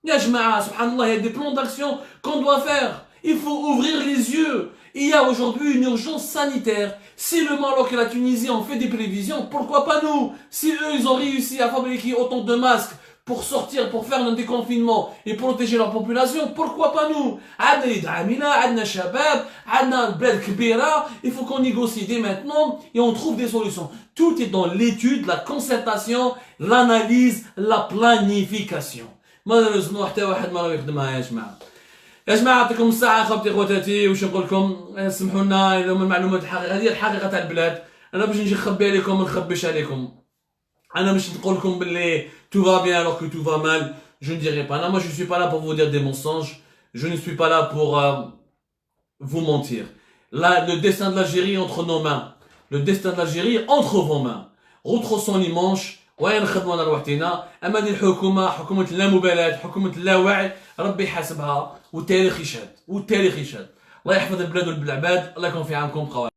Speaker 1: يا جماعة سبحان الله، يا دي بلون d'action qu'on doit faire. Il faut ouvrir les yeux. Il y a aujourd'hui une urgence sanitaire. Si le Maroc et la Tunisie ont fait des prévisions, pourquoi pas nous? Si eux ils ont réussi à fabriquer autant de masques pour sortir, pour faire un déconfinement et protéger leur population, pourquoi pas nous? Il faut qu'on négocie dès maintenant et on trouve des solutions. Tout est dans l'étude, la concertation, l'analyse, la planification. Malheureusement, حتى واحد ما راه يخدمها يا جماعة. يا جماعة يعطيكم الصحة خوتي خواتاتي، واش نقول لكم؟ سمحوا لنا إذا من المعلومات الحقيقية، هذه الحقيقة تاع البلاد. أنا باش نجي نخبي عليكم ما نخبيش عليكم. أنا باش نقول لكم باللي tout va bien alors que tout va mal, je ne dirai pas. Non, moi je ne suis pas là pour vous dire des mensonges, je ne suis pas là pour vous mentir. Là, le destin de l'Algérie est entre nos mains. Le destin de l'Algérie est entre vos mains. Retroussons les manches. وين خدمنا لوحدنا. اما دي الحكومه حكومه اللامبالاه، حكومه اللاوعي، ربي يحاسبها والتاريخ يشهد، والتاريخ يشهد. الله يحفظ البلاد والعباد، الله يكون في عونكم خواتي.